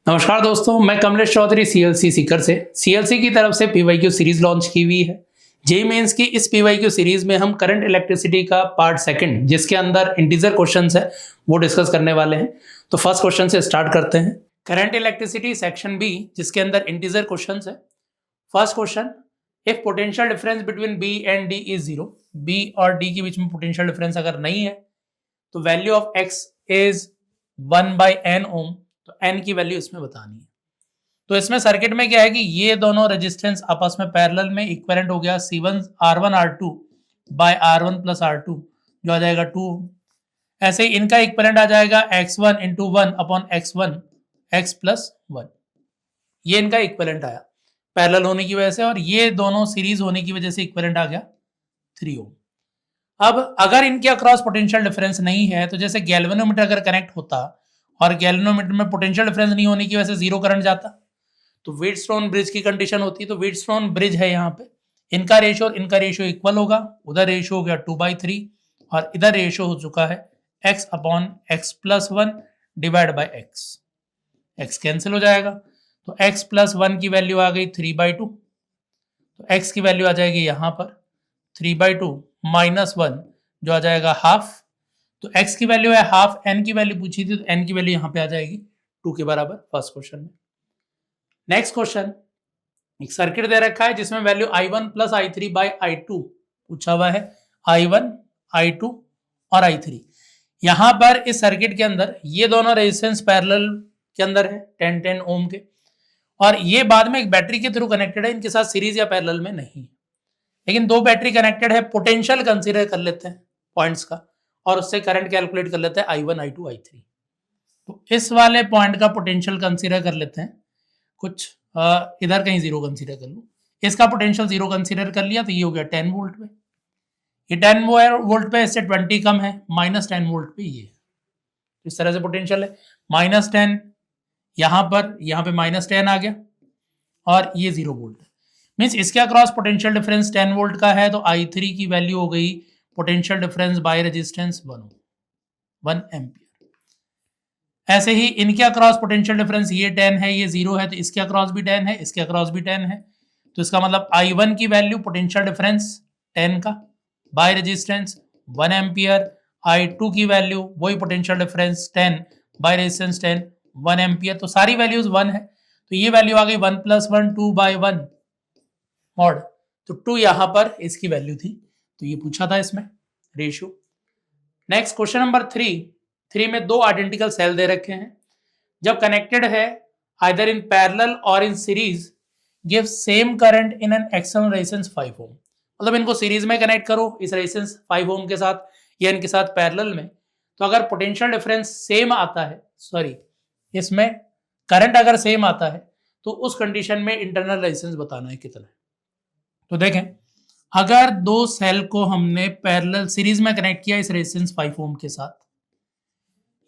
नमस्कार दोस्तों, मैं कमलेश चौधरी सीएलसी सीकर से। सीएलसी की तरफ से पीवाईक्यू सीरीज लॉन्च की हुई है। जेईई मेंस की इस पीवाईक्यू सीरीज में हम करंट इलेक्ट्रिसिटी का पार्ट सेकंड, जिसके अंदर इंटीजर क्वेश्चंस है, वो डिस्कस करने वाले हैं। तो फर्स्ट क्वेश्चन से स्टार्ट करते हैं। करंट इलेक्ट्रिसिटी सेक्शन बी, जिसके अंदर इंटीजर क्वेश्चंस है। First question, if potential difference between B and D is zero, B और डी के बीच में पोटेंशियल डिफरेंस अगर नहीं है तो value of X is 1/n ohm. तो n की वैल्यू इसमें बतानी है। तो इसमें सर्किट में क्या है कि ये दोनों रेजिस्टेंस आपस में पैरेलल में इक्विवेलेंट हो गया C1 R1 R2 by R1 plus R2, जो आ जाएगा 2। ऐसे ही इनका इक्विवेलेंट आ जाएगा X1 into 1 upon X1 X plus 1। ये इनका इक्विवेलेंट आया पैरेलल होने की वजह से, और ये दोनों सीरीज होने की वजह से इक्विवेलेंट आ गया 3 ओम। अब अगर इनके अक्रॉस पोटेंशियल डिफरेंस नहीं है, तो जैसे गैल्वेनोमीटर अगर कनेक्ट होता और गैल्वेनोमीटर में पोटेंशियल डिफरेंस नहीं होने की वजह से जीरो करंट जाता, तो व्हीटस्टोन ब्रिज की कंडीशन होती। तो व्हीटस्टोन ब्रिज है यहाँ पे, इनका रेशियो और इनका रेशियो इक्वल होगा। उधर रेशियो हो गया 2/3 और इधर रेशियो हो चुका है x upon x plus 1 divide by x. X cancel हो जाएगा, तो x प्लस 1 की वैल्यू आ गई 3/2। तो x की वैल्यू आ जाएगी यहाँ पर 3/2 माइनस 1, जो आ जाएगा हाफ। तो x की वैल्यू है हाफ, n की वैल्यू पूछी थी तो n की वैल्यू यहाँ पे आ जाएगी 2 के बराबर फर्स्ट क्वेश्चन में। नेक्स्ट क्वेश्चन, एक सर्किट दे रखा है जिसमें value I1 plus I3 by I2 पूछा हुआ है। I1, I2 और I3। यहां पर इस सर्किट के अंदर ये दोनों रेजिस्टेंस पैरेलल के अंदर है 10-10 ओम के, और ये बाद में एक बैटरी के थ्रू कनेक्टेड है, इनके साथ सीरीज या पैरेलल में नहीं। लेकिन दो बैटरी कनेक्टेड है, पोटेंशियल कंसीडर कर लेते हैं पॉइंट्स का, और उससे करंट कैलकुलेट कर लेते हैं I1, I2, I3। तो इस वाले पॉइंट का पोटेंशियल कंसीडर कर लेते हैं, कुछ इधर कहीं जीरो कंसीडर कर लो। इसका पोटेंशियल जीरो कंसीडर कर लिया तो ये हो गया 10 वोल्ट पे। ये 10 वोल्ट पे, इससे 20 कम है, माइनस 10 वोल्ट पे ये। इस तरह से पोटेंशियल है -10, यहाँ पे -10 आ गया, और ये 0 वोल्ट है। मीन्स इसके अक्रॉस पोटेंशियल डिफरेंस 10 वोल्ट का है, तो I3 की वैल्यू हो गई potential difference by resistance 1 ampere. ऐसे ही इनके अक्रॉस पोटेंशियल डिफरेंस ये 10 है, ये 0 है, तो इसके अक्रॉस भी 10 है, इसके अक्रॉस भी 10 है। तो इसका मतलब I1 की वैल्यू पोटेंशियल डिफरेंस 10 का बाय रेजिस्टेंस 1 एम्पियर, I2 की वैल्यू वही potential difference 10 by resistance 10 1 ampere. तो सारी वैल्यूज 1 है, तो ये वैल्यू आ गई 1 + 1 2/1 मॉड। तो 2 यहां पर इसकी वैल्यू थी, तो ये पूछा था इसमें रेशियो। नेक्स्ट क्वेश्चन नंबर 3 में दो आइडेंटिकल सेल दे रखे हैं। जब कनेक्टेड है आइदर इन पैरेलल और in series, give same current in an external resistance 5 ओम। मतलब इनको सीरीज में कनेक्ट करो इस रेजिस्टेंस 5 ओम के साथ या इनके साथ पैरेलल में, तो अगर पोटेंशियल डिफरेंस सेम आता है, इसमें करंट अगर सेम आता है, तो उस कंडीशन में इंटरनल रेजिस्टेंस बताना है कितना है। तो देखें, अगर दो सेल को हमने पैरेलल सीरीज में कनेक्ट किया इस रेजिस्टेंस 5 ओम के साथ,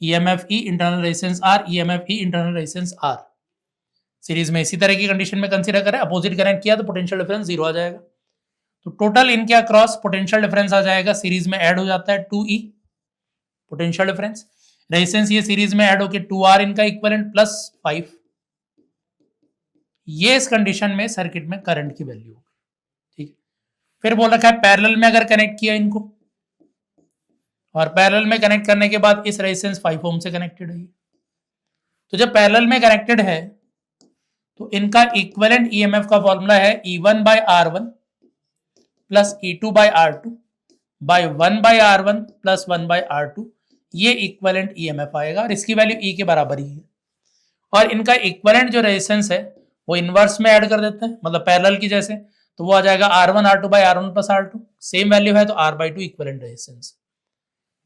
EMF E internal resistance R, EMF E internal resistance R, series में इसी तरह की कंडीशन में कंसीडर करें, अपोजिट कनेक्ट किया तो पोटेंशियल डिफरेंस 0 आ जाएगा। तो टोटल इनके अक्रॉस पोटेंशियल डिफरेंस आ जाएगा, सीरीज में ऐड हो जाता है 2E पोटेंशियल डिफरेंस, रेजिस्टेंस ये सीरीज में ऐड होकर 2R इनका इक्विवेलेंट प्लस 5। ये इस कंडीशन में सर्किट में करंट की वैल्यू होगी। ठीक है, फिर बोल रखा है पैरेलल में अगर कनेक्ट किया इनको, और पैरेलल में कनेक्ट करने के बाद इस रेजिस्टेंस 5 ओम से कनेक्टेड है। तो जब पैरेलल में कनेक्टेड है तो इनका इक्विवेलेंट ईएमएफ का फॉर्मूला है E1/R1 plus E2/R2 bye 1/R1 plus 1/R2। ये इक्विवेलेंट ईएमएफ आएगा और इसकी वैल्यू E के बराबर ही है। और इनका इक्विवेलेंट जो रेजिस्टेंस है वो इनवर्स में ऐड कर देते हैं, मतलब पैरेलल की जैसे, तो वो आ जाएगा R1 R2 by R1 plus R2। Same value है तो R/2 इक्विवेलेंट रेजिस्टेंस।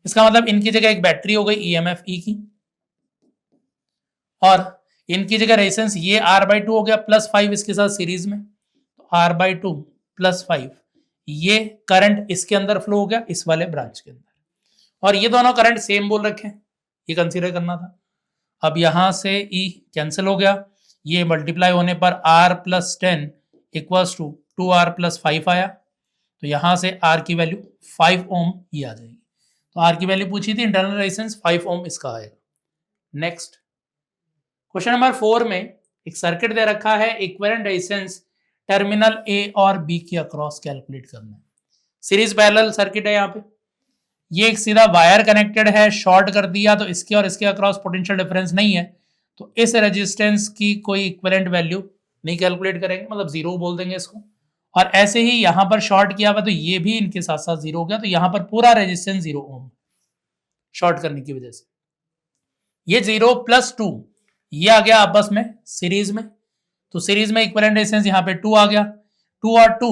इसका मतलब इनकी जगह एक बैटरी हो गई EMF E की, और इनकी जगह रेजिस्टेंस ये R/2 हो गया प्लस 5 इसके साथ सीरीज में, तो R/2 प्लस 5 ये करंट इसके अंदर फ्लो हो गया इस वाले ब्रांच के अंदर, और ये दोनों करंट सेम बोल रखे हैं, ये कंसीडर करना था। अब यहां से E कैंसिल हो गया, ये मल्टीप्लाई होने पर R plus 10 equals to 2R plus 5 आया, तो यहां से R की वैल्यू 5 ओम ये आ जाएगी। तो R की वैल्यू पूछी थी, इंटरनल रेजिस्टेंस 5 ओम इसका आएगा। नेक्स्ट क्वेश्चन नंबर 4 में एक सर्किट दे रखा है, इक्विवेलेंट रेजिस्टेंस टर्मिनल ए और बी के अक्रॉस कैलकुलेट करना है। सीरीज पैरेलल सर्किट है, यहाँ पे ये एक सीधा वायर कनेक्टेड है, शॉर्ट कर दिया तो इसके और इसके अक्रॉस पोटेंशियल डिफरेंस नहीं है, तो इस रेजिस्टेंस की कोई इक्विवेलेंट वैल्यू नहीं कैलकुलेट करेंगे, मतलब जीरो बोल देंगे इसको। और ऐसे ही यहां पर शॉर्ट किया हुआ तो ये भी इनके साथ साथ जीरो हो गया, तो यहां पर पूरा रेजिस्टेंस 0 ओम शॉर्ट करने की वजह से। ये 0 + 2 ये आ गया आपस में सीरीज में, तो सीरीज में इक्विवेलेंट रेजिस्टेंस यहाँ पे 2 आ गया, 2 और 2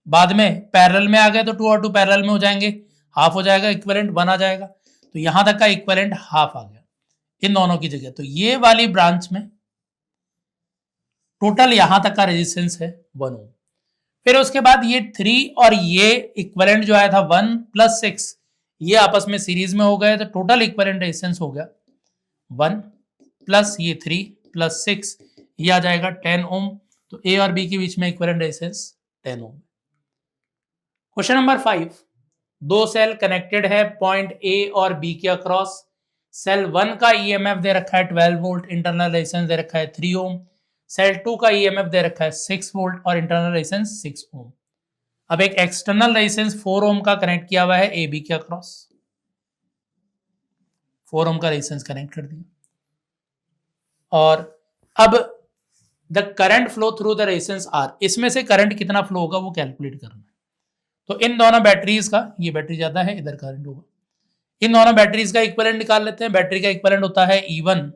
बाद में पैरेलल में आ गए, तो 2 और 2 पैरेलल में हो जाएंगे, हाफ हो जाएगा, इक्विवेलेंट 1 आ जाएगा, तो यहां तक का इक्विवेलेंट हाफ आ गया इन दोनों की जगह। तो ये वाली ब्रांच में टोटल यहां तक का रेजिस्टेंस है 1 ओम। फिर उसके बाद ये 3 और ये इक्विवेलेंट जो आया था 1 + 6 ये आपस में सीरीज में हो गए, तो टोटल इक्विवेलेंट रेजिस्टेंस हो गया 1 प्लस ये 3 + 6 ये आ जाएगा 10 ओम। तो ए और बी के बीच में इक्विवेलेंट रेजिस्टेंस 10 ओम। क्वेश्चन नंबर 5, दो सेल कनेक्टेड है पॉइंट ए और बी के अक्रॉस। सेल 1 का ईएमएफ दे रखा है 12 वोल्ट, इंटरनल रेजिस्टेंस दे रखा है 3 ओम। सेल 2 का ईएमएफ दे रखा है 6 वोल्ट और इंटरनल रेजिस्टेंस 6 ओम। अब एक एक्सटर्नल रेजिस्टेंस 4 ओम का कनेक्ट किया हुआ है ए बी के अक्रॉस, 4 ओम का रेजिस्टेंस कनेक्ट कर दिया। और अब the current flow through the resistance R, इसमें से करंट कितना फ्लो होगा वो कैलकुलेट करना है। तो इन दोनों बैटरीज का, ये बैटरी ज्यादा है, इधर करंट होगा, इन दोनों बैटरीज का इक्विवेलेंट निकाल लेते हैं। बैटरी का इक्विवेलेंट होता है E1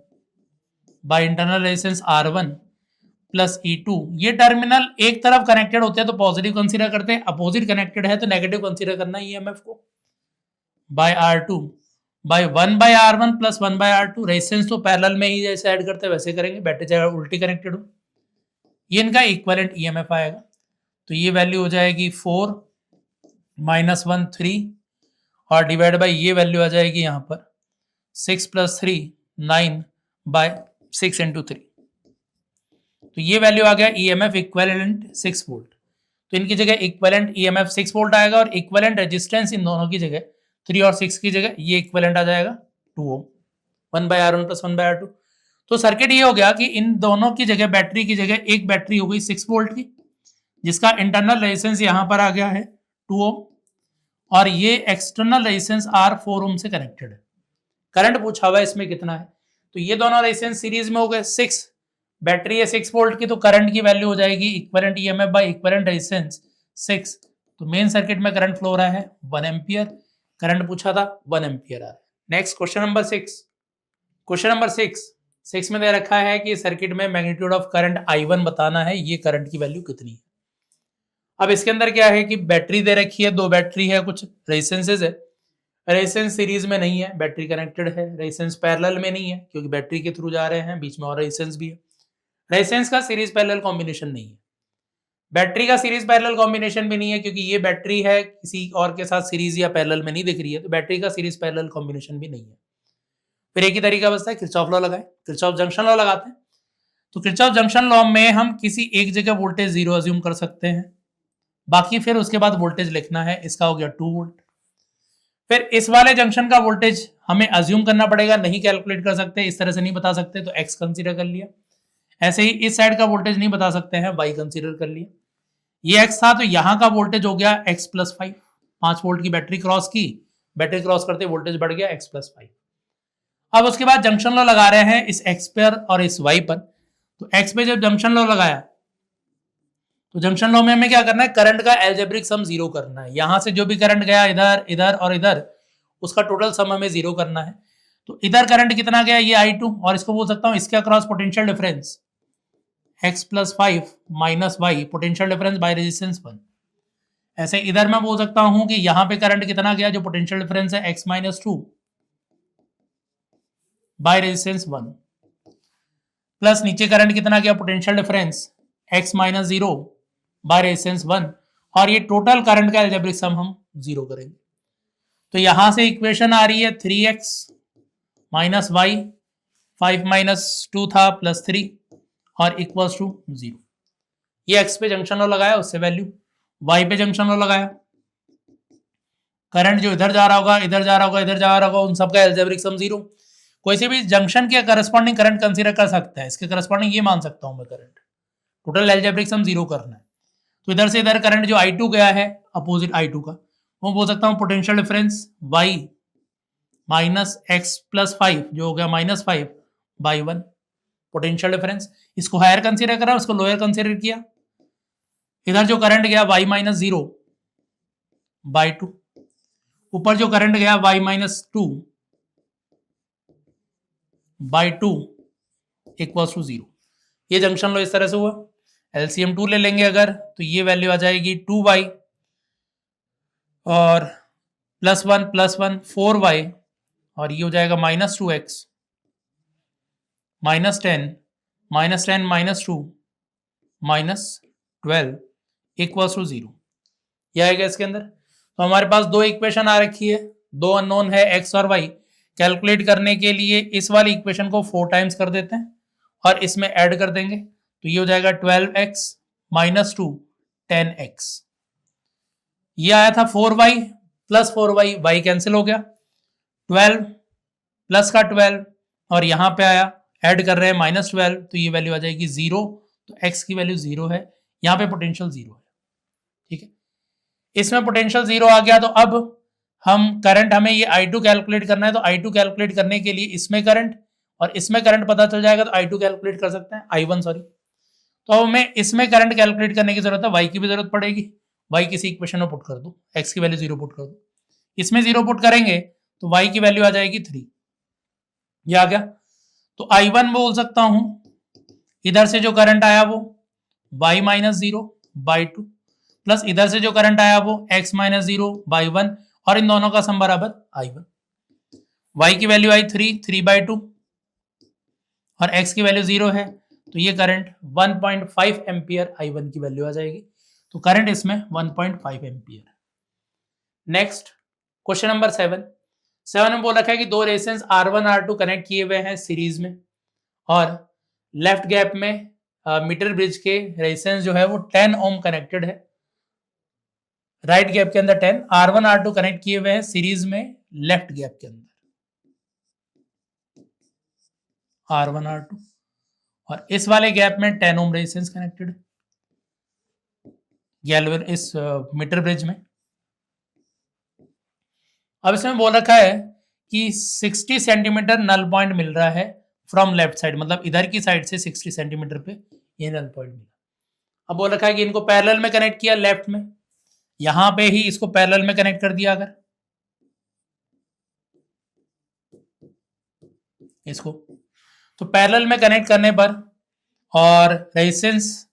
by internal resistance R1 plus E2। ये टर्मिनल एक तरफ कनेक्टेड होते हैं तो पॉजिटिव कंसीडर करते हैं, अपोजिट कनेक्टेड है तो नेगेटिव कंसीडर करना है ईएमएफ को, by R2 by 1/R1 plus 1/R2। Resistance तो पैरेलल में ही जैसे ऐड करते हैं वैसे करेंगे, बैटरी चाहे उल्टी कनेक्टेड हो। ये इनका इक्विवेलेंट ईएमएफ आएगा, तो ये वैल्यू हो जाएगी 4 - 1 3 और डिवाइड बाय ये वैल्यू आ जाएगी यहाँ पर 6 + 3 9/6 × 3। तो ये वैल्यू आ गया ईएमएफ इक्विवेलेंट 6 वोल्ट। तो इनकी जगह इक्विवेलेंट ईएमएफ 6 वोल्ट आएगा और इक्विवेलेंट रेजिस्टेंस इन दोनों की जगह 3 और 6 की जगह ये इक्विवेलेंट आ जाएगा 2 ओम, 1/R1 प्लस 1/R2। तो सर्किट ये हो गया कि इन दोनों की जगह बैटरी की जगह एक बैटरी हो गई 6 वोल्ट की, जिसका इंटरनल रेजिस्टेंस यहां पर आ गया है 2 ओम और ये एक्सटर्नल रेजिस्टेंस R 4 ओम से कनेक्टेड है। करंट पूछा हुआ है इसमें कितना है, तो ये दोनों रेजिस्टेंस सीरीज में हो गए 6, बैटरी है 6 वोल्ट की, तो करंट की वैल्यू हो जाएगी equivalent EMF by equivalent resistance 6। तो मेन सर्किट में करंट फ्लो हो रहा है 1 एम्पियर, करंट पूछा था 1 एम्पियर आ रहा है। Next question number 6। Question number 6 में दे रखा है कि सर्किट में मैग्नीट्यूड ऑफ करंट I1 बताना है, ये करंट की वैल्यू कितनी है। अब इसके अंदर क्या है कि बैटरी दे रखी है, 2 बैटरी है, कुछ रेजिस्टेंसेस है। रेजिस्टेंस सीरीज में नहीं है, बैटरी कनेक्टेड है। रेजिस्टेंस पैरेलल में नहीं है क्योंकि बैटरी के थ्रू जा रहे हैं, बीच में और रेजिस्टेंस भी है। रेजिस्टेंस का सीरीज पैरेलल कॉम्बिनेशन नहीं है, बैटरी का सीरीज पैरेलल कॉम्बिनेशन भी नहीं है क्योंकि ये बैटरी है किसी और के साथ सीरीज या पैरेलल में नहीं दिख रही है, तो बैटरी का सीरीज पैरेलल कॉम्बिनेशन भी नहीं है। फिर एक ही तरीका बचता है, किरचॉफ लॉ लगाएं, किरचॉफ जंक्शन लॉ लगाते हैं। तो किरचॉफ जंक्शन लॉ में हम किसी एक जगह वोल्टेज 0 अज्यूम कर सकते हैं, बाकी फिर उसके बाद वोल्टेज लिखना है। इसका हो गया 2 वोल्ट। फिर इस वाले जंक्शन का वोल्टेज हमें अज्यूम करना पड़ेगा, नहीं कैलकुलेट कर सकते, इस तरह से नहीं बता सकते, तो x कंसीडर कर लिया। ऐसे ही इस साइड का वोल्टेज नहीं बता सकते हैं, y कंसीडर कर लिया। ये x था तो यहां का वोल्टेज हो गया x + 5, 5 वोल्ट की बैटरी क्रॉस की, बैटरी क्रॉस करते वोल्टेज बढ़ गया x + 5। अब उसके बाद जंक्शन लॉ लगा रहे हैं इस x पर और इस y पर। तो x पे जब जंक्शन लॉ लगाया तो जंक्शन लॉ में हमें क्या करना है, करंट का एल्जेब्रिक सम 0 करना है। यहां से जो भी करंट गया इधर इधर और इधर, उसका टोटल सम हमें 0 करना है। तो इधर करंट कितना गया, ये I2, और इसको बोल सकता हूं इसके across potential difference x + 5 - y, potential difference by resistance 1। ऐसे इधर मैं बोल सकता हूं कि यहां पे करंट कितना गया, जो पोटेंशियल डिफरेंस है x - 2 बाय रेजिस्टेंस 1, प्लस नीचे करंट कितना गया, potential difference x - 0 by resistance 1, और ये टोटल करंट का एल्जेब्रिक सम हम 0 करेंगे। तो यहां से इक्वेशन आ रही है 3x - y, 5 - 2 था प्लस 3 और इक्वल्स टू 0। ये x पे जंक्शन लॉ लगाया, उससे वैल्यू, y पे जंक्शन लॉ लगाया, करंट जो इधर जा रहा होगा, इधर जा रहा होगा, इधर जा रहा होगा, उन सबका एल्जेब्रिक सम 0। कोई से भी जंक्शन के करस्पॉन्डिंग करंट कंसीडर कर सकता है, इसके करस्पॉन्डिंग ये मान सकता हूं मैं करंट, टोटल अलजेब्रिक सम 0 करना है। तो इधर से इधर करंट जो I2 गया है अपोजिट I2 का, वो बोल सकता हूं potential difference y minus x plus 5 जो हो गया -5/1 पोटेंशियल डिफरेंस। इसको हायर कंसीडर करा, उसको लोअर कंसीडर किया। इधर जो करंट गया y माइनस 0/2, ऊपर जो करंट गया y माइनस 2/2 इक्वल्स टू 0। ये जंक्शन लो इस तरह से हुआ। एलसीएम 2 ले लेंगे अगर, तो ये वैल्यू आ जाएगी 2y और +1 +1 4y, और ये हो जाएगा -2x -10 -2 -12 इक्वल्स टू 0। यह आएगा इसके अंदर। तो हमारे पास दो इक्वेशन आ रखी है, दो अननोन है x और y। कैलकुलेट करने के लिए इस वाली इक्वेशन को 4 टाइम्स कर देते हैं और इसमें ऐड कर देंगे, तो ये हो जाएगा 12x -2 10x। ये आया था 4y plus 4y, y cancel हो गया, 12 प्लस का 12 और यहाँ पे आया ऐड कर रहे हैं -12, तो ये वैल्यू आ जाएगी 0। तो x की वैल्यू 0 है, यहाँ पे पोटेंशियल 0 है। ठीक है, इसमें पोटेंशियल 0 आ गया। तो अब हम करंट, हमें ये I2 कैलकुलेट करना है, तो I2 कैलकुलेट करने के लिए इसमें करंट और इसमें करंट पता चल जाएगा, तो I2 कैलकुलेट कर सकते हैं, I1 सॉरी। तो अब हमें इसमें करंट कैलकुलेट करने की जरूरत है, y की भी जरूरत पड़ेगी। y किसी इक्वेशन में पुट कर दो, x की वैल्यू 0 पुट कर दो, इसमें 0 पुट करेंगे तो y की वैल्यू आ जाएगी 3। ये आ गया। तो I1 बोल सकता हूं, इधर से जो करंट आया वो y माइनस 0/2 प्लस इधर से जो करंट आया वो x माइनस 0/1, और इन दोनों का सम बराबर I1। y की वैल्यू आई 3/2 और x की वैल्यू 0 है, तो ये करंट 1.5 एम्पियर I1 की वैल्यू आ जाएगी। तो करंट इसमें 1.5 एम्पियर। नेक्स्ट क्वेश्चन नंबर 7 में बोल रखा है कि दो रेजिस्टेंस R1 R2 कनेक्ट किए हुए हैं सीरीज में, और लेफ्ट गैप में मीटर ब्रिज के रेजिस्टेंस जो है वो 10 ओम कनेक्टेड है, राइट गैप के अंदर 10 R1 R2 कनेक्ट किए हुए हैं सीरीज में लेफ्ट गैप के अंदर R1 R2, और इस वाले गैप में 10 ओम रेजिस्टेंस कनेक्टेड गैल्वेन इस मीटर ब्रिज में। अब इसमें बोल रखा है कि 60 सेंटीमीटर नल पॉइंट मिल रहा है फ्रॉम लेफ्ट साइड, मतलब इधर की साइड से 60 सेंटीमीटर पे ये नल पॉइंट मिला। अब बोल रखा है कि इनको पैरेलल में कनेक्ट किया लेफ्ट में, यहां पे ही इसको पैरेलल में कनेक्ट कर दिया अगर इसको, तो पैरेलल में कनेक्ट करने पर और रेजिस्टेंस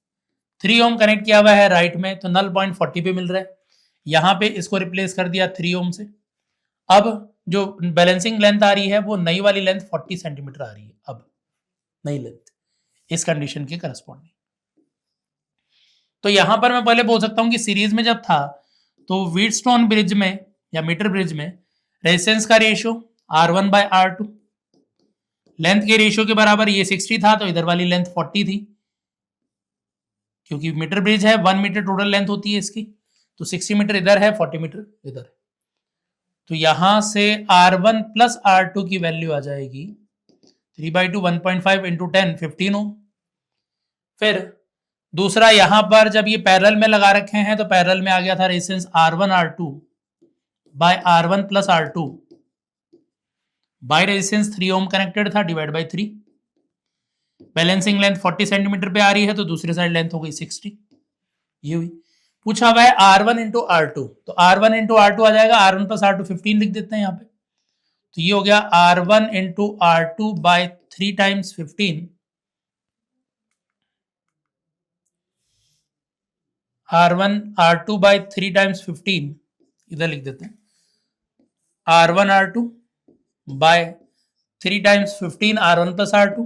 3 ओम कनेक्ट किया हुआ है राइट में, तो नल पॉइंट 40 पे मिल रहा है। यहां पे इसको रिप्लेस कर दिया 3 ओम से। अब जो बैलेंसिंग लेंथ आ रही है वो नई वाली लेंथ 40 सेंटीमीटर आ रही है, अब नई लेंथ इस कंडीशन के करस्पॉन्डिंग। तो यहां पर मैं पहले बोल सकता हूं कि सीरीज में जब था तो व्हीटस्टोन ब्रिज में या मीटर ब्रिज में रेजिस्टेंस का रेशियो R1/R2 लेंथ के रेशियो के बराबर, ये 60 था तो इधर वाली लेंथ 40 थी, क्योंकि मीटर ब्रिज है 1 मीटर टोटल लेंथ होती है इसकी, तो 60 मीटर इधर है 40 मीटर इधर है। तो यहां से R1 प्लस R2 की वैल्यू आ जाएगी 3/2 1.5 इंटू 10 15 ओम। फिर दूसरा यहां पर जब ये पैरेलल में लगा रखे हैं तो पैरेलल में आ गया था resistance R1 R2 by R1 plus R2 by resistance 3 ohm connected था divide by 3। Balancing length 40 centimetre पे आ रही है तो दूसरी साइड लेंथ हो गई 60, ये हुई। पूछा हुआ है R1 इंटू R2, तो R1 इंटू R2 आ जाएगा, R1 प्लस R2 15 लिख देते हैं यहाँ पे, तो ये हो गया R1 into R2 by 3 times 15, R1 R2 by 3 times 15 इधर लिख देते हैं, R1 R2 by 3 times 15 R1 plus R2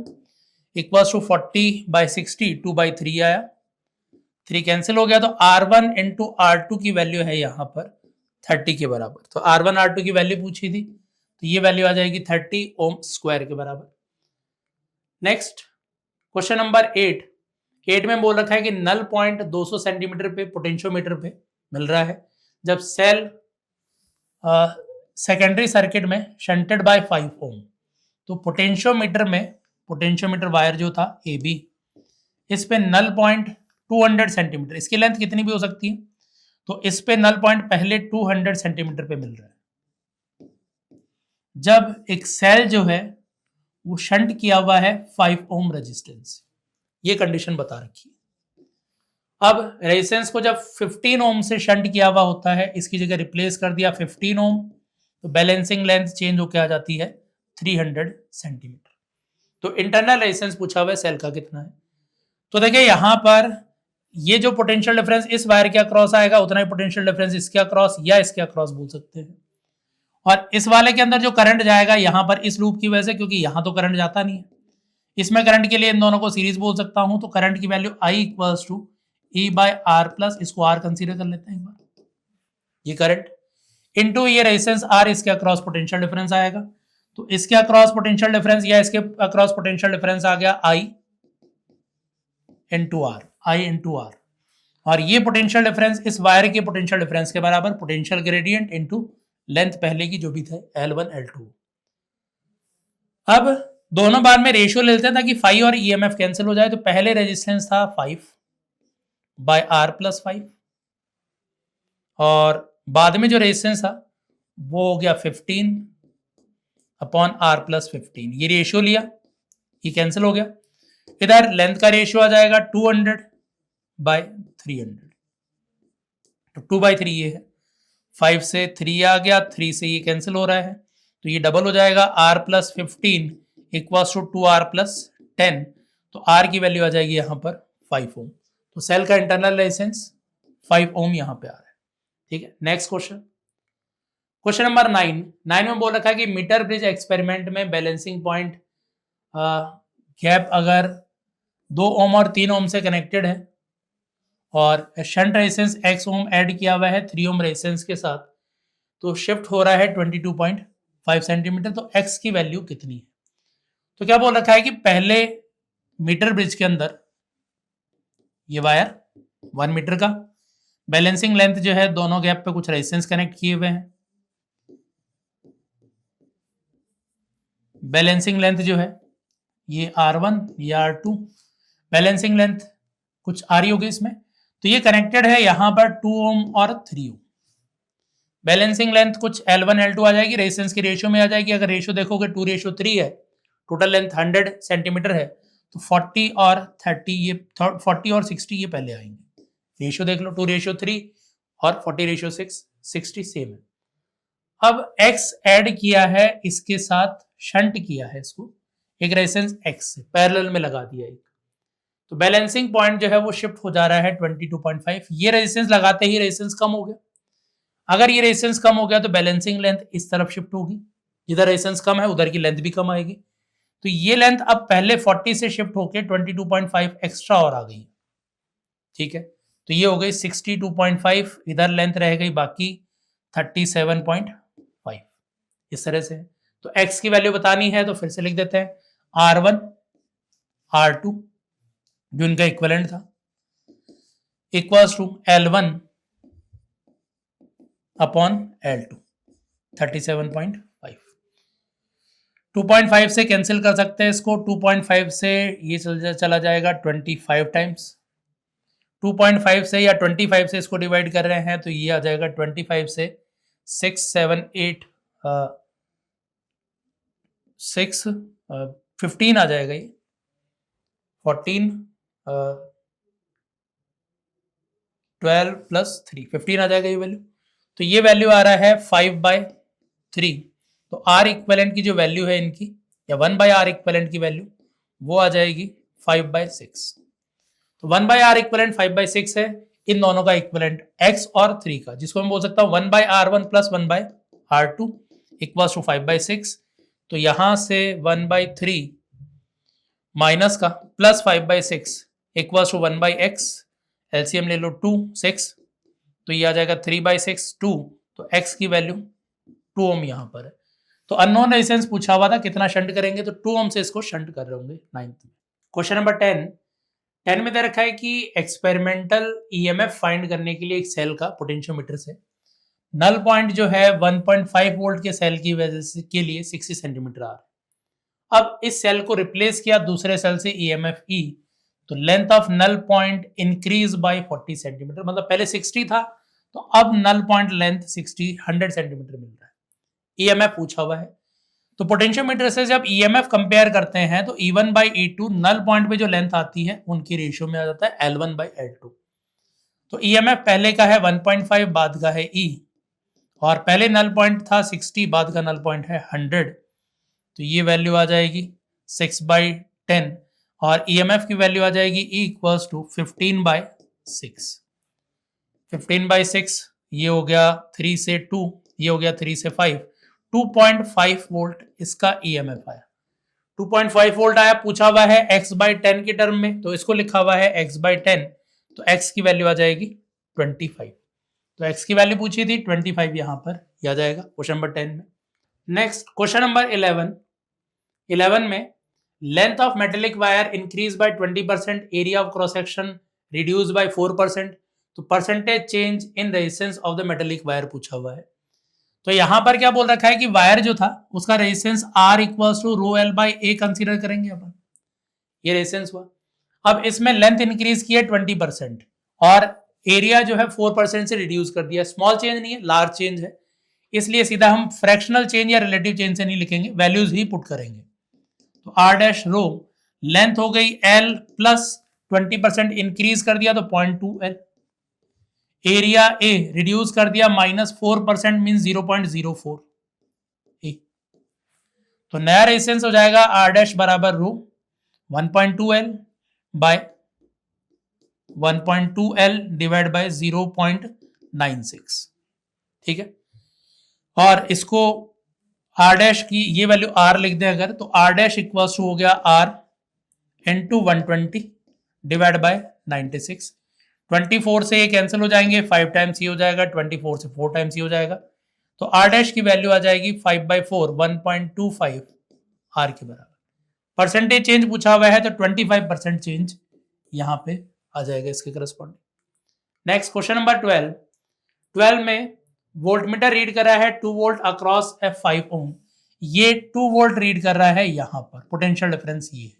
equals to 40 by 60 2/3 आया, 3 कैंसिल हो गया, तो R1 इंटू R2 की वैल्यू है यहाँ पर 30 के बराबर। तो R1 R2 की वैल्यू पूछी थी, तो ये वैल्यू आ जाएगी 30 ओम स्क्वायर के बराबर। नेक्स्ट क्वेश्चन नंबर 8 में बोल रखा है कि नल पॉइंट 200 सेंटीमीटर पे पोटेंशियोमीटर पे मिल रहा है जब सेल सेकेंडरी सर्किट में शंटेड बाय 5 ओम। तो पोटेंशियोमीटर वायर जो था AB, इस पे नल पॉइंट 200 सेंटीमीटर, इसकी लेंथ कितनी भी हो सकती है, तो इस पे नल पॉइंट पहले 200 सेंटीमीटर पे मिल रहा है। जब एक सेल जो है वो शंट किया हुआ है 5 ओम रेजिस्टेंस, ये कंडीशन बता रखी है। अब रेजिस्टेंस को जब 15 ओम से शंट किया हुआ होता है, इसकी जगह रिप्लेस कर दिया 15 ओम, तो बैलेंसिंग लेंथ चेंज होकर आ जाती है 300 सेंटीमीटर। तो इंटरनल रेजिस्टेंस पूछा हुआ है सेल का कितना है। तो देखिए यहां पर ये जो पोटेंशियल डिफरेंस इस वायर के अक्रॉस आएगा उतना ही पोटेंशियल डिफरेंस इसके अक्रॉस या इसके अक्रॉस बोल सकते हैं। और इस वाले के अंदर जो करंट जाएगा यहां पर इस लूप की वजह से, क्योंकि यहां तो करंट जाता नहीं है, इसमें करंट के लिए इन दोनों को सीरीज बोल सकता हूं। तो करंट की value I equals to E/R plus, इसको R कंसीडर कर लेते हैं एक बार, ये करंट इनटू ये रेजिस्टेंस R, इसके अक्रॉस पोटेंशियल डिफरेंस आएगा। तो इसके अक्रॉस पोटेंशियल डिफरेंस या इसके अक्रॉस पोटेंशियल डिफरेंस आ गया I इंटू R, और ये पोटेंशियल डिफरेंस इस वायर के पोटेंशियल डिफरेंस के बराबर, पोटेंशियल ग्रेडियंट इनटू लेंथ पहले की जो भी था L1 L2। अब दोनों बार में रेशियो ले लेते हैं ताकि फाई और EMF कैंसिल हो जाए। तो पहले रेजिस्टेंस था 5/R+5 और बाद में जो रेजिस्टेंस था वो हो गया 15/R+15, ये रेशियो लिया, ये कैंसिल हो गया। इधर लेंथ का रेशियो आ जाएगा 200/300, तो 2/3 ये है, 5 से 3 आ गया, 3 से ये कैंसिल हो रहा है, तो ये डबल हो जाएगा R+15 इक्वल्स टू 2R+10। तो R की वैल्यू आ जाएगी यहाँ पर 5 ओम। तो सेल का इंटरनल रेजिस्टेंस 5 ओम यहाँ पे आ रहा है। ठीक है, नेक्स्ट क्वेश्चन नंबर 9 में बोल रखा है कि मीटर ब्रिज एक्सपेरिमेंट में बैलेंसिंग पॉइंट गैप अगर 2 ओम और 3 ओम से कनेक्टेड है और शंट रेजिस्टेंस X ओम ऐड किया हुआ है 3 ओम रेजिस्टेंस के साथ, तो शिफ्ट हो रहा है 22.5 सेंटीमीटर। तो X की वैल्यू कितनी है? तो क्या बोल रखा है कि पहले मीटर ब्रिज के अंदर ये वायर 1 मीटर का, बैलेंसिंग लेंथ जो है दोनों गैप पे कुछ रेजिस्टेंस कनेक्ट किए हुए हैं, बैलेंसिंग लेंथ जो है ये R1 ये R2, बैलेंसिंग लेंथ कुछ आ रही होगी इसमें, तो ये कनेक्टेड है यहां पर 2 ओम और 3 ओम। बैलेंसिंग लेंथ कुछ L1 L2 आ जाएगी, रेजिस्टेंस की रेशियो में आ जाएगी। अगर रेशियो देखोगे 2:3 है, टोटल लेंथ 100 सेंटीमीटर है, तो 40 और 60 ये पहले आएंगे। रेशियो देख लो, 2:3 और 40:6, 60 सेम है। अब X ऐड किया है इसके साथ, शंट किया है इसको एक रेजिस्टेंस X से पैरेलल में लगा दिया एक, तो बैलेंसिंग पॉइंट जो है वो शिफ्ट हो जा रहा है 22.5। ये रेजिस्टेंस लगाते ही रेजिस्टेंस कम हो गया। अगर ये रेजिस्टेंस कम हो गया तो बैलेंसिंग लेंथ इस तरफ शिफ्ट होगी, जिधर रेजिस्टेंस कम है उधर की लेंथ भी कम आएगी। तो ये लेंथ अब पहले 40 से शिफ्ट होके 22.5 एक्स्ट्रा और आ गई। ठीक है, तो ये हो गई 62.5, इधर लेंथ रह गई बाकी 37.5, इस तरह से। तो x की वैल्यू बतानी है तो फिर से लिख देते हैं, R1 R2 जो इनका इक्विवेलेंट था equals to L1 upon L2, 37.5। 2.5 से कैंसिल कर सकते हैं इसको, 2.5 से ये चला जाएगा 25 टाइम्स, 2.5 से या 25 से इसको डिवाइड कर रहे हैं तो ये आ जाएगा 25 से 6 7 8 6 15 आ जाएगा, ये 14 12 प्लस 3 15 आ जाएगा ये वैल्यू। तो ये वैल्यू आ रहा है 5/3। तो R इक्विवेलेंट की जो वैल्यू है इनकी, या 1/R इक्विवेलेंट की वैल्यू वो आ जाएगी 5/6। तो 1/R इक्विवेलेंट 5/6 है, इन दोनों का इक्विवेलेंट X और 3 का, जिसको मैं बोल सकता हूँ 1/R1 plus 1/R2 equals to 5/6। तो यहां से 1/3 माइनस का plus 5/6 equals to 1/X, LCM ले लो 2 6, तो ये आ जाएगा 3/6 2। तो X की वैल्यू 2 ओम यहां पर है। तो अननोन रेजिस्टेंस पूछा हुआ था कितना शंट करेंगे, तो 2 ओम से इसको शंट कर रहे होंगे 9th में। क्वेश्चन नंबर 10 में दे रखा है कि एक्सपेरिमेंटल EMF फाइंड करने के लिए एक सेल का पोटेंशियोमीटर से नल पॉइंट जो है 1.5 वोल्ट के सेल की वजह से के लिए 60 सेंटीमीटर आ रहा है अब इस सेल को रिप्लेस किया दूसरे सेल से EMF E, तो length of null point increase by 40 centimetre, मतलब पहले 60 था तो अब नल पॉइंट लेंथ 100 सेंटीमीटर मिल रहा है। EMF पूछा हुआ है, तो पोटेंशियोमीटर से जब EMF कंपेयर करते हैं तो E1 by E2 null point पे जो लेंथ आती है उनकी रेशियो में आ जाता है L1 बाई L2। तो EMF पहले का है 1.5, बाद का है E, और पहले नल पॉइंट था 60, बाद का नल पॉइंट है 100, तो ये वैल्यू आ जाएगी 6/10, और EMF की वैल्यू आ जाएगी E इक्वल्स टू 15/6। 15/6 ये हो गया 3 से 2, ये हो गया 3 से 5, 2.5 वोल्ट इसका EMF आया। 2.5 वोल्ट आया, पूछा हुआ है x/10 के टर्म में, तो इसको लिखा हुआ है x/10, तो x की वैल्यू आ जाएगी 25। तो x की वैल्यू पूछी थी 25, यहां पर आ जाएगा क्वेश्चन नंबर 10 में। नेक्स्ट क्वेश्चन नंबर 11 में length of metallic wire increase by 20%, area of cross section reduce by 4%, तो percentage change in resistance of the metallic wire पूछा हुआ है। तो यहां पर क्या बोल रखा है कि वायर जो था उसका resistance R equals to rho L by A consider करेंगे अपन, ये रेजिस्टेंस हुआ। अब इसमें लेंथ इंक्रीज की है 20% और एरिया जो है 4% से रिड्यूस कर दिया। स्मॉल चेंज नहीं है, लार्ज चेंज है, इसलिए सीधा हम फ्रैक्शनल चेंज या रिलेटिव चेंज से नहीं लिखेंगे, वैल्यूज ही पुट करेंगे। तो R डैश रो लेंथ हो गई L प्लस 20% इंक्रीज कर दिया तो 0.2L, एरिया A रिड्यूस कर दिया -4% मीन 0.04 A, तो नया रेजिस्टेंस हो जाएगा R डैश बराबर रो 1.2L bye 1.2L divide by 0.96, ठीक है। और इसको R डैश की ये वैल्यू R लिख दें अगर, तो R डैश इक्वल्स टू हो गया R इंटू 120 डिवाइड बाय 96। 24 से ये कैंसिल हो जाएंगे, 5 टाइम्स ये हो जाएगा, 24 से 4 टाइम्स ये हो जाएगा, तो R डैश की वैल्यू आ जाएगी 5/4, 1.25 R के बराबर। परसेंटेज चेंज पूछा हुआ है तो 25% चेंज यहां पे आ जाएगा इसके करस्पॉन्डिंग। नेक्स्ट क्वेश्चन नंबर 12 में वोल्टमीटर रीड कर रहा है 2 वोल्ट अक्रॉस ए 5 ओम, ये 2 वोल्ट रीड कर रहा है यहां पर, पोटेंशियल डिफरेंस ये है।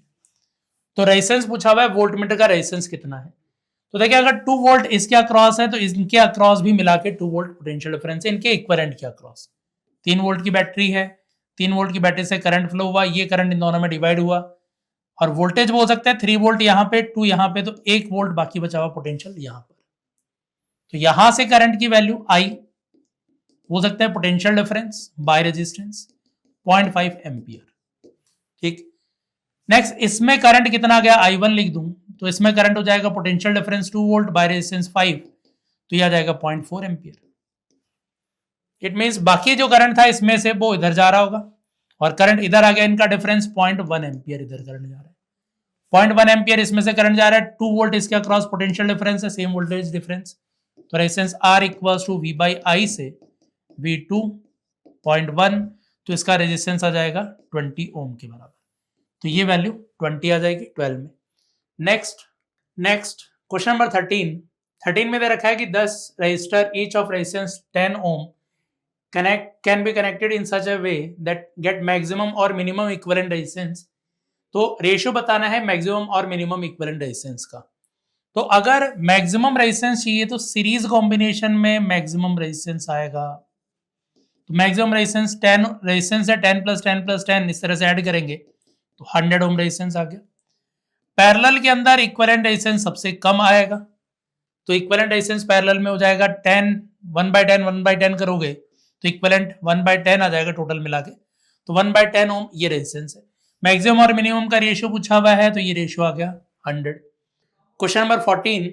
तो रेजिस्टेंस पूछा हुआ है वोल्टमीटर का रेजिस्टेंस कितना है, तो देखिए अगर 2 वोल्ट इसके अक्रॉस है तो इनके अक्रॉस भी मिला के 2 वोल्ट पोटेंशियल डिफरेंस है, इनके इक्विवेलेंट के अक्रॉस। 3 वोल्ट की बैटरी है, 3 वोल्ट की बैटरी से करंट फ्लो हुआ, ये करंट इन दोनों में डिवाइड हुआ, और वोल्टेज बोल सकते हैं 3 वोल्ट यहाँ पे, 2 यहाँ पे, तो 1 वोल्ट बाकी बचा हुआ पोटेंशियल यहाँ पर। तो यहां से करंट की वैल्यू I बोल सकते हैं potential difference by resistance 0.5 ampere, ठीक। नेक्स्ट इसमें करंट कितना आ गया, I1 लिख दूं तो इसमें करंट हो जाएगा potential difference 2 volt by resistance 5, तो यह आ जाएगा 0.4 एम्पियर। इट मींस बाकी जो करंट था इसमें से वो इधर जा रहा होगा और करंट इधर आ गया, इनका डिफरेंस 0.1 एम्पियर इधर करंट जा रहा है, 0.1 एम्पियर इसमें से करंट जा रहा है, 2 वोल्ट इसके अक्रॉस पोटेंशियल डिफरेंस है, सेम वोल्टेज डिफरेंस, तो resistance R equals to V by I से V2.1, तो इसका रेजिस्टेंस आ जाएगा 20 ओम के बराबर, तो ये वैल्यू 20 आ जाएगी 12 में। नेक्स्ट क्वेश्चन नंबर 13 में दे रखा है कि 10 resistor each of resistance 10 ohm can be connected in such a way that get maximum और मिनिमम इक्विवेलेंट रेजिस्टेंस। तो रेशियो बताना है मैक्सिमम और मिनिमम इक्विवेलेंट रेजिस्टेंस का। तो अगर मैक्सिमम रेजिस्टेंस चाहिए तो सीरीज कॉम्बिनेशन में मैक्सिमम रेजिस्टेंस आएगा, तो मैक्सिमम रेजिस्टेंस 10 रेजिस्टेंस है, 10 + 10 + 10 इस तरह से ऐड करेंगे तो 100 ओम रेजिस्टेंस आ गया। पैरेलल के अंदर इक्विवेलेंट रेजिस्टेंस सबसे कम आएगा, तो इक्विवेलेंट रेजिस्टेंस पैरेलल में हो जाएगा 10, 1/10 करोगे तो इक्विवेलेंट 1/10 आ जाएगा टोटल मिला के, तो 1/10 ओम ये रेजिस्टेंस है। मैक्सिमम और मिनिमम का रेशियो पूछा हुआ है तो ये रेशियो आ गया 100। Question number 14,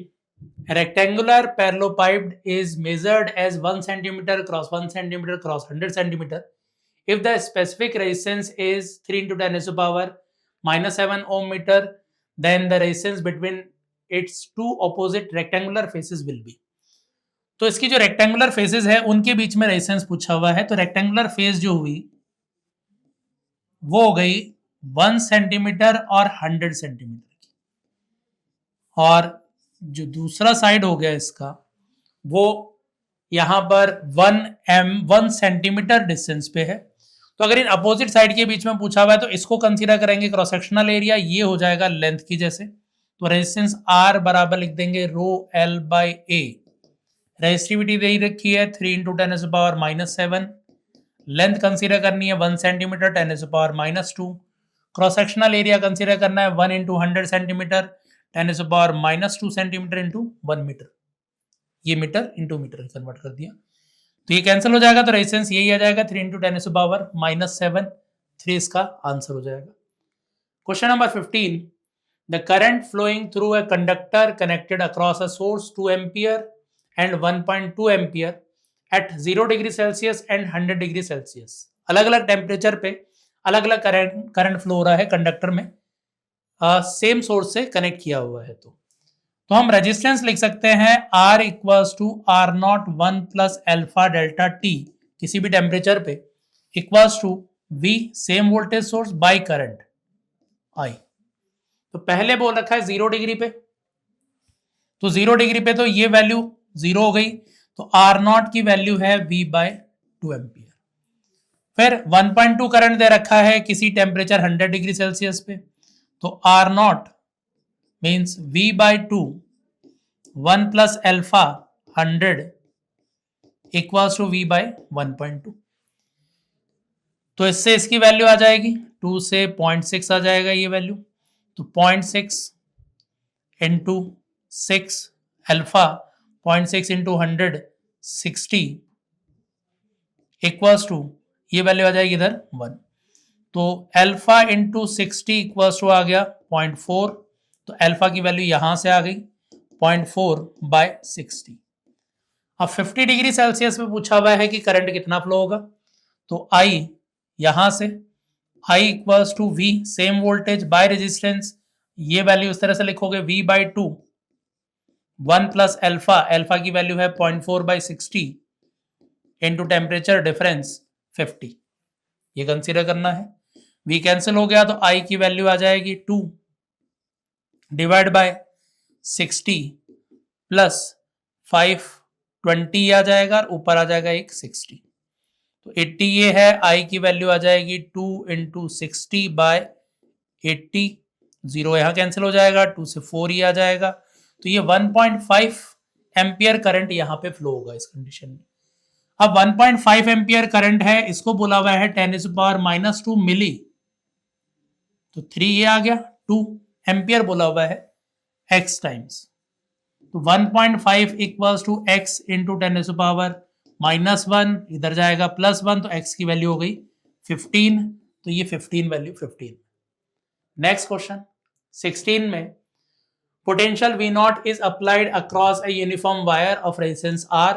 rectangular parallelepiped is measured as 1 centimetre cross 1 centimetre cross 100 centimetre if the specific resistance is 3 × 10⁻⁻7 ohm meter, then the resistance between its two opposite rectangular faces will be। तो इसकी जो rectangular faces है उनके बीच में resistance पूछा हुआ है, तो रेक्टेंगुलर फेस जो हुई वो हो गई 1 सेंटीमीटर और 100 सेंटीमीटर की, और जो दूसरा साइड हो गया इसका वो यहां पर 1 सेंटीमीटर डिस्टेंस पे है, तो अगर इन अपोजिट साइड के बीच में पूछा हुआ है तो इसको कंसीडर करेंगे क्रॉस सेक्शनल एरिया, ये हो जाएगा लेंथ की जैसे। तो रेजिस्टेंस R बराबर लिख देंगे रो L बाई ए। रेजिस्टिविटी दे रखी है 3 इंटू 10⁻⁻7। लेंथ कंसीडर करनी है 1 centimetre 10⁻⁻2। Cross sectional area consider करना है 1 into 100 centimetre 10⁻⁻2 centimetre into 1 metre. ये मीटर इंटू मीटर कन्वर्ट कर दिया, तो ये कैंसिल हो जाएगा। तो रेजिस्टेंस यही आ जाएगा 3 इंटू 10⁻⁻7। 3 इसका आंसर हो जाएगा। Question number 15, the current flowing through a conductor connected across a source 2 ampere and 1.2 ampere at 0 degree celsius and 100 degree celsius. अलग अलग टेम्परेचर पे अलग अलग करंट फ्लो हो रहा है कंडक्टर में, सेम सोर्स से कनेक्ट किया हुआ है। तो हम रेजिस्टेंस लिख सकते हैं R equals to R0 1 plus alpha delta T किसी भी टेम्परेचर पे equals to V same voltage source by current I। तो पहले बोल रखा है 0 डिग्री पे, तो 0 डिग्री पे तो ये वैल्यू 0 हो गई, तो R0 की वैल्यू है V बाय 2 एम्पियर। फिर 1.2 करंट दे रखा है किसी टेम्परेचर 100 डिग्री सेल्सियस पे, तो R0 means V by 2 1 plus alpha 100 equals to V by 1.2। तो इससे इसकी वैल्यू आ जाएगी 2 से 0.6 आ जाएगा ये वैल्यू, तो 0.6 into 6 alpha 0.6 into 100 60 equals to ये वैल्यू आ जाएगी इधर 1। तो एल्फा इंटू 60 इक्वल्स टू आ गया 0.4, तो एल्फा की वैल्यू यहां से आ गई 0.4 बाय 60। अब 50 डिग्री सेल्सियस में पूछा हुआ है कि करंट कितना फ्लो होगा, तो I यहां से I equals to V same voltage by resistance, ये वैल्यू इस तरह से लिखोगे V by 2 1 plus alpha, alpha की वैल्यू है 0.4 बाई 60 इंटू टेम्परेचर डिफरेंस 50, ये कंसीडर करना है। V कैंसिल हो गया तो I की वैल्यू आ जाएगी 2 डिवाइड बाय 60 प्लस 520 आ जाएगा और ऊपर आ जाएगा एक 60, तो 80 ये है। I की वैल्यू आ जाएगी 2 इंटू 60 बाय 80, 0 यहाँ कैंसिल हो जाएगा, 2 से 4 ही आ जाएगा, तो ये 1.5 एम्पियर करंट यहाँ पे फ्लो होगा इस कंडीशन में। अब 1.5 एम्पियर करंट है, इसको बोला हुआ है 10⁻⁻2 मिली, तो 3 ये आ गया, 2 एम्पियर बोला हुआ है x टाइम्स, तो 1.5 इक्वल्स टू x इंटू 10⁻⁻1, इधर जाएगा +1, तो x की वैल्यू हो गई 15, तो ये 15 वैल्यू 15। नेक्स्ट क्वेश्चन 16 में, potential V0 is applied across a uniform wire of resistance R,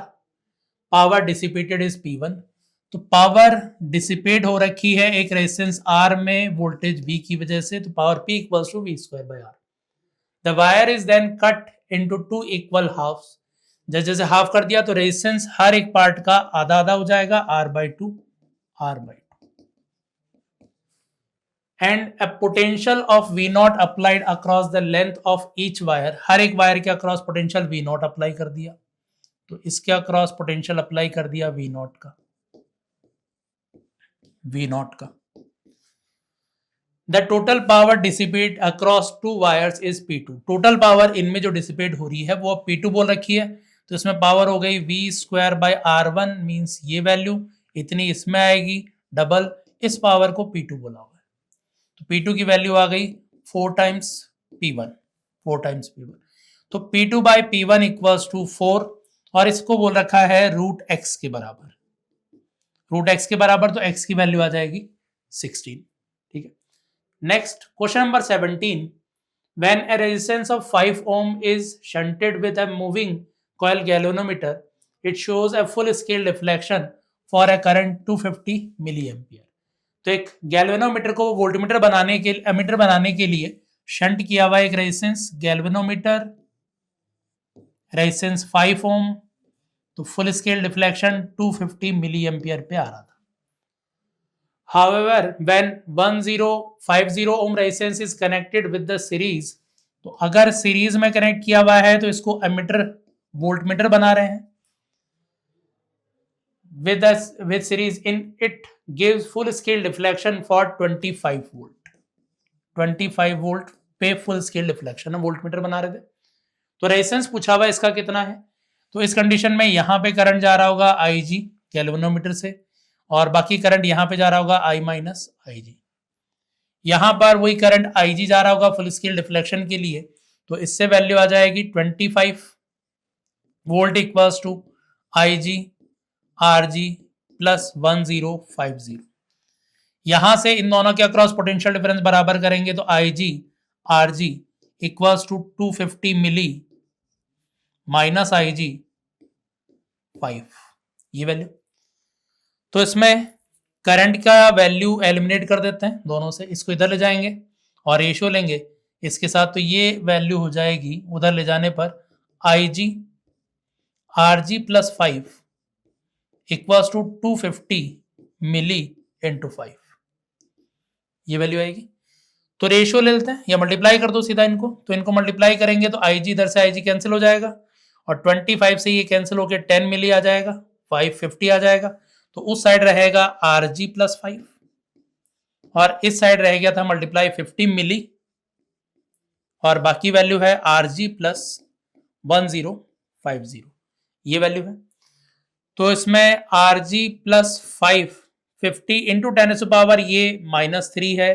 power dissipated is P1। तो पावर डिसिपेट हो रखी है एक रेजिस्टेंस R में वोल्टेज V की वजह से, तो power P equals to V²/R। The wire is then cut into 2 equal halves, जैसे हाफ कर दिया तो रेजिस्टेंस हर एक पार्ट का आधा आधा हो जाएगा, R/2 R/2, and a potential of V0 applied across the length of each wire, हर एक वायर के अक्रॉस पोटेंशियल V0 अप्लाई कर दिया, तो इसके अक्रॉस पोटेंशियल अप्लाई कर दिया V0 का। The total power dissipate across 2 wires is P2, total power इनमें जो डिसिपेट हो रही है वो P2 बोल रखी है, तो इसमें पावर हो गई V²/R1, मींस ये वैल्यू इतनी इसमें आएगी, डबल इस पावर को P2 बोला हुआ है, तो P2 की वैल्यू आ गई 4 टाइम्स P1, तो P2 by P1 equals to 4, और इसको बोल रखा है √x के बराबर, √x के बराबर, तो x की वैल्यू आ जाएगी 16। ठीक है। Next question number 17, when a resistance of 5 ohm is shunted with a moving coil galvanometer, it shows a full scale deflection for a current 250 milli ampere. तो एक गैल्वेनोमीटर को वोल्टमीटर बनाने के लिए, एमीटर बनाने के लिए शंट किया हुआ एक रेजिस्टेंस गैल्वेनोमीटर, रेजिस्टेंस 5 ohm, तो full scale deflection 250 milli ampere पे आ रहा था। However, when 1050 ohm resistance is connected with the series, तो अगर सीरीज में कनेक्ट किया हुआ है तो इसको एमीटर वोल्टमीटर बना रहे हैं, with series in it gives full scale deflection for 25 volt. 25 volt पे फुल स्केल डिफ्लेक्शन है, वोल्ट मीटर बना रहे थे। तो रेजिस्टेंस पूछा हुआ इसका कितना है, तो इस कंडीशन में यहां पे करंट जा रहा होगा IG गैल्वेनोमीटर से, और बाकी करंट यहां पे जा रहा होगा I माइनस IG। यहां पर वही करंट IG जा रहा होगा फुल स्केल डिफ्लेक्शन के लिए, तो इससे वैल्यू आ जाएगी 25 volt equals to IG RG plus 1050। यहां से इन दोनों के अक्रॉस पोटेंशियल डिफरेंस बराबर करेंगे तो IG RG equals to 250 milli minus IG 5, ये वैल्यू। तो इसमें करंट का वैल्यू एलिमिनेट कर देते हैं दोनों से, इसको इधर ले जाएंगे और रेशियो लेंगे इसके साथ, तो ये वैल्यू हो जाएगी उधर ले जाने पर IG RG plus 5 equals to 250 milli into 5, ये वैल्यू आएगी। तो रेशियो ले लेते हैं या मल्टीप्लाई कर दो सीधा इनको, तो इनको मल्टीप्लाई करेंगे तो IG इधर से IG कैंसिल हो जाएगा और 25 से ये कैंसिल होकर 10 मिली आ जाएगा, 550 आ जाएगा। तो उस साइड रहेगा RG प्लस 5 और इस साइड रह गया था मल्टीप्लाई 50 मिली और बाकी वैल्यू है RG प्लस 1050, ये वैल्यू है। तो इसमें RG प्लस 550 इंटू 10⁻, ये -3 है,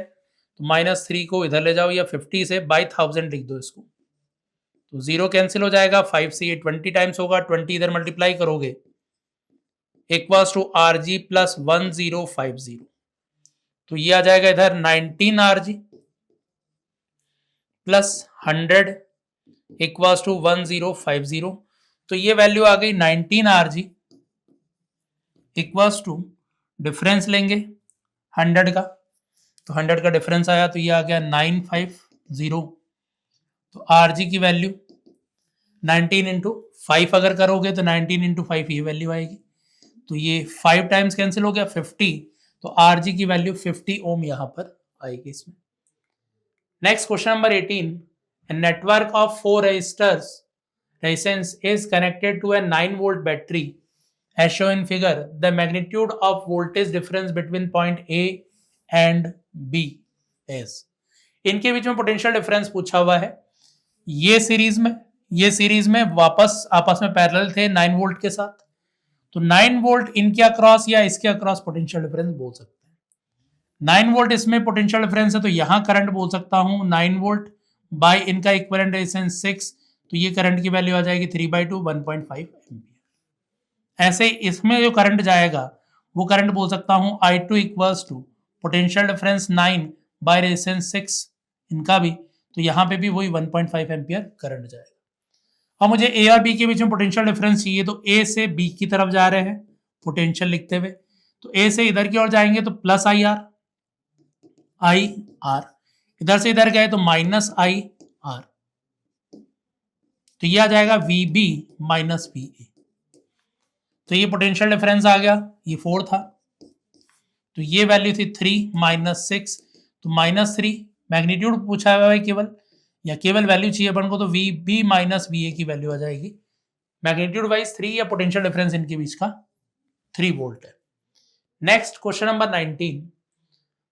तो -3 को इधर ले जाओ या 50 से बाई 1000 लिख दो इसको, तो 0 कैंसिल हो जाएगा, 5 से ये 20 टाइम्स होगा, 20 इधर मल्टीप्लाई करोगे इक्वल्स टू RG प्लस 1050, तो ये आ जाएगा इधर 19 RG प्लस 100 इक्वल्स टू 1050। तो ये वैल्यू आ गई 19 RG इक्वल्स टू, डिफरेंस लेंगे 100 का, तो 100 का डिफरेंस आया तो ये आ गया 950। तो RG की वैल्यू 19 इंटू 5 अगर करोगे तो 19 इंटू 5 ये वैल्यू आएगी, तो ये 5 टाइम्स कैंसिल हो गया 50, तो RG की वैल्यू 50 ओम यहां पर आएगी इसमें। Next question number 18, a network of 4 resistors resistance is connected to a 9 volt battery as shown in figure. The magnitude of voltage difference between point A and B is, इनके बीच में potential difference पूछा हुआ है। ये series में वापस आपस में पैरेलल थे 9 वोल्ट के साथ, तो 9 वोल्ट इनके अक्रॉस या इसके अक्रॉस पोटेंशियल डिफरेंस बोल सकते हैं। 9 वोल्ट इसमें पोटेंशियल डिफरेंस है तो यहां करंट बोल सकता हूं 9 वोल्ट बाय इनका इक्विवेलेंट रेजिस्टेंस 6, तो ये करंट की वैल्यू आ जाएगी 3/2 1.5 एम्पियर। ऐसे इसमें जो करंट जाएगा वो करंट बोल सकता हूं I2 equals to potential difference 9 by resistance 6 इनका भी, तो यहां पे भी वही 1.5 एम्पियर करंट जाएगा। अब मुझे A और B के बीच में पोटेंशियल डिफरेंस चाहिए, तो A से B की तरफ जा रहे हैं पोटेंशियल लिखते हुए, तो A से इधर की ओर जाएंगे तो प्लस IR, इधर से इधर गए तो माइनस IR, तो ये आ जाएगा VB माइनस VA। तो ये पोटेंशियल डिफरेंस आ गया, ये 4 था, तो ये वैल्यू थी 3 माइनस 6, तो -3 मैग्नीट्यूड पूछा हुआ है केवल, या केवल वैल्यू चाहिए अपन को, तो VB माइनस VA की वैल्यू आ जाएगी मैग्नीट्यूड वाइज 3, या पोटेंशियल डिफरेंस इनके बीच का 3 वोल्ट है। Next question number 19,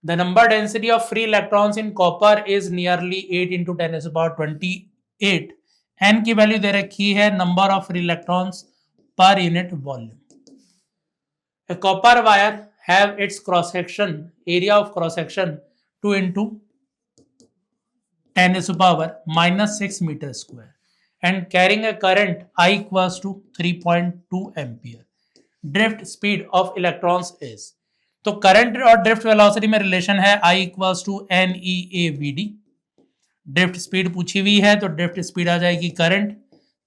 the number density of free electrons in copper is nearly 8 into 10⁻28, n की वैल्यू दे रखी है number of free electrons per unit volume। A copper wire have its cross section area of cross section 2 into 10⁻⁻6 meter square and carrying a current I equals to 3.2 ampere. Drift speed of electrons is, तो current और drift velocity में relation है I equals to NEAVD। Drift speed पूछी हुई है तो drift speed आ जाएगी current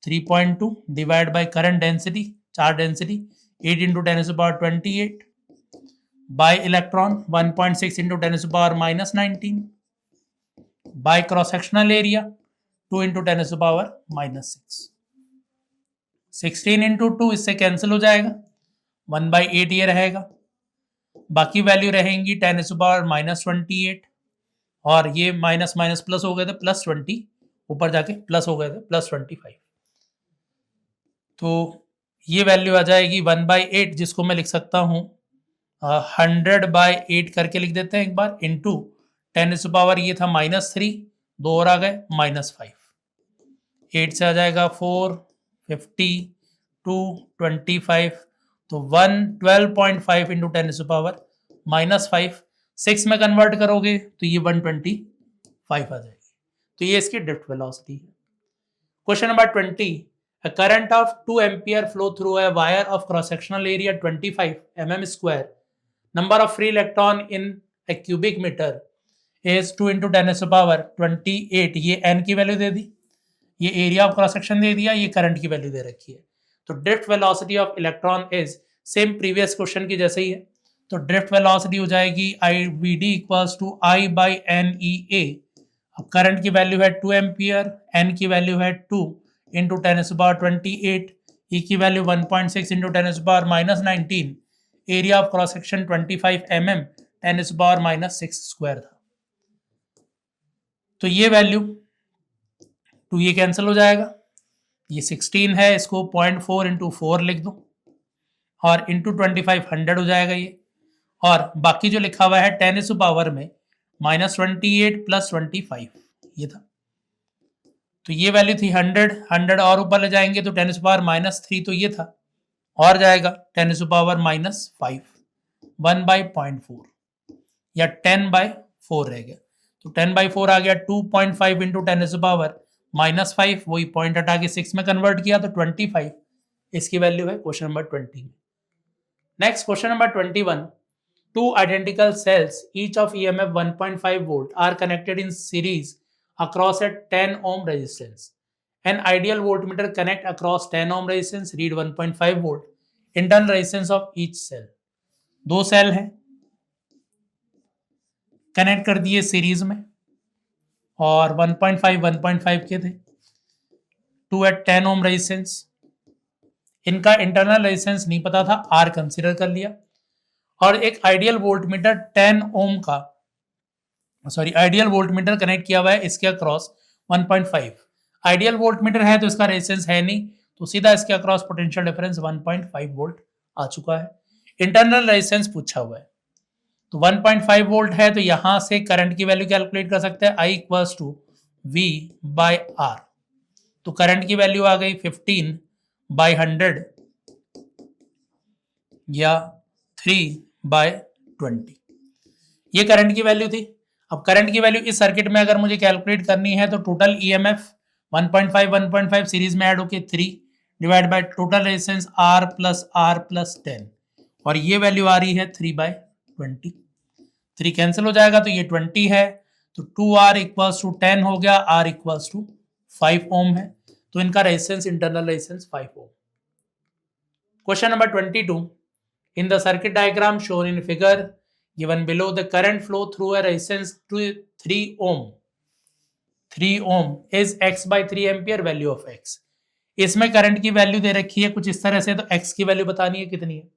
3.2 divide by current density, charge density 8 into 10⁻28 by electron 1.6 into 10⁻⁻19 by cross sectional area 2 into 10⁻⁻6। 16 into 2 इससे कैंसिल हो जाएगा, 1/8 ये रहेगा, बाकी वैल्यू रहेंगी 10⁻⁻28 और ये माइनस माइनस प्लस हो गए थे +20, ऊपर जाके प्लस हो गए थे +25, तो ये वैल्यू आ जाएगी 1/8, जिसको मैं लिख सकता हूं 100/8 करके लिख देते हैं एक बार, इंटू 10⁻, ये था -3, 2 और आ गए -5, 8 से आ जाएगा 4, 50, 2, 25, तो 112.5 इंटू 10⁻⁻5, 6 में कन्वर्ट करोगे तो ये 125 आ जाएगी। तो ये इसकी ड्रिफ्ट वेलोसिटी है। Question number 20, a current of 2 ampere flow through a wire of cross sectional area 25 mm square, number of free electron in a cubic meter is 2 into 10⁻28, ये n की वैल्यू दे दी, ये एरिया ऑफ क्रॉस सेक्शन दे दिया, ये current की value दे रखी है। तो drift velocity of electron is same previous question की जैसे ही है, तो ड्रिफ्ट वेलोसिटी हो जाएगी IVD इक्वल्स टू I/NEA। अब करंट की वैल्यू है 2 एम्पियर, n की वैल्यू है 2 इंटू 10⁻28, ई की value 1.6 into 10⁻⁻19, area of cross section 25 mm 10⁻⁻6 square था। तो ये वैल्यू 2 ये कैंसिल हो जाएगा, ये 16 है, इसको 0.4 इंटू 4 लिख दो और इंटू 25 100 हो जाएगा ये, और बाकी जो लिखा हुआ है 10⁻⁻ में -28 + 25 ये था। तो ये वैल्यू थी 100 और ऊपर ले जाएंगे तो 10⁻⁻3, तो ये था, और जाएगा 10⁻⁻5 1/0.4 या 10/4 रह गया, तो 10/4 आ गया, 2.5 इंटू 10⁻⁻5, वही पॉइंट हटा के 6 में कन्वर्ट किया तो 25 इसकी वैल्यू है क्वेश्चन नंबर 20 में। Next question number 21, two identical cells each of EMF 1.5 volt are connected in series across a 10 ohm resistance. An ideal voltmeter connect across 10 ohm resistance, read 1.5 volt internal resistance of each cell. दो cell हैं, connect कर दिए series में और 1.5 के थे, 2 at 10 ohm resistance. इनका internal resistance नहीं पता था, R कंसीडर कर लिया, और एक आइडियल वोल्टमीटर 10 ओम का आइडियल वोल्टमीटर कनेक्ट किया हुआ है इसके अक्रॉस 1.5। आइडियल वोल्टमीटर है तो इसका रेजिस्टेंस है नहीं, तो सीधा इसके अक्रॉस पोटेंशियल डिफरेंस 1.5 वोल्ट आ चुका है। इंटरनल रेजिस्टेंस पूछा हुआ है, तो 1.5 वोल्ट है, तो यहां से करंट की वैल्यू कैलकुलेट कर सकते हैं, I इक्वल्स टू V/R। तो करंट की वैल्यू आ गई 15/100 या 3/20, ये करंट की वैल्यू थी। अब करंट की वैल्यू इस सर्किट में अगर मुझे कैलकुलेट करनी है तो टोटल EMF 1.5 सीरीज में ऐड होके 3 divide by total resistance R + 10, और ये वैल्यू आ रही है 3/20। 3 कैंसिल हो जाएगा तो ये 20 है, तो 2R इक्वल्स टू 10 हो गया, R इक्वल्स टू 5 ओम है, तो इनका resistance internal resistance 5 ohm. Question number 22, in the circuit diagram shown in figure given below, the current flow through a resistance to 3 ohm is x/3 ampere, value of x। इसमें current की value दे रखी है कुछ इस तरह से, तो x की वैल्यू बतानी है कितनी है।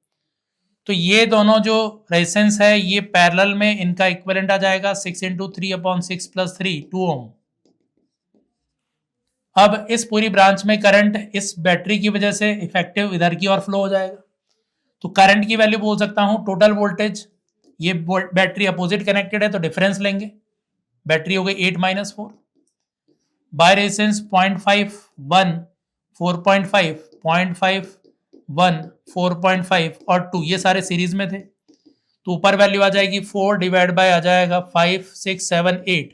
तो ये दोनों जो रेजिस्टेंस है ये पैरेलल में, इनका इक्विवेलेंट आ जाएगा 6 × 3/6 + 3 2 ओम। अब इस पूरी ब्रांच में करंट इस बैटरी की वजह से इफेक्टिव इधर की ओर फ्लो हो जाएगा, तो करंट की वैल्यू बोल सकता हूं टोटल वोल्टेज, ये बैटरी अपोजिट कनेक्टेड है तो डिफरेंस लेंगे, बैटरी हो गई 8 - 4 बाय रेजिस्टेंस 0.51 4.5 0.51 4.5 और 2, ये सारे सीरीज में थे, तो ऊपर वैल्यू आ जाएगी 4 डिवाइड बाय आ जाएगा 5 6 7 8,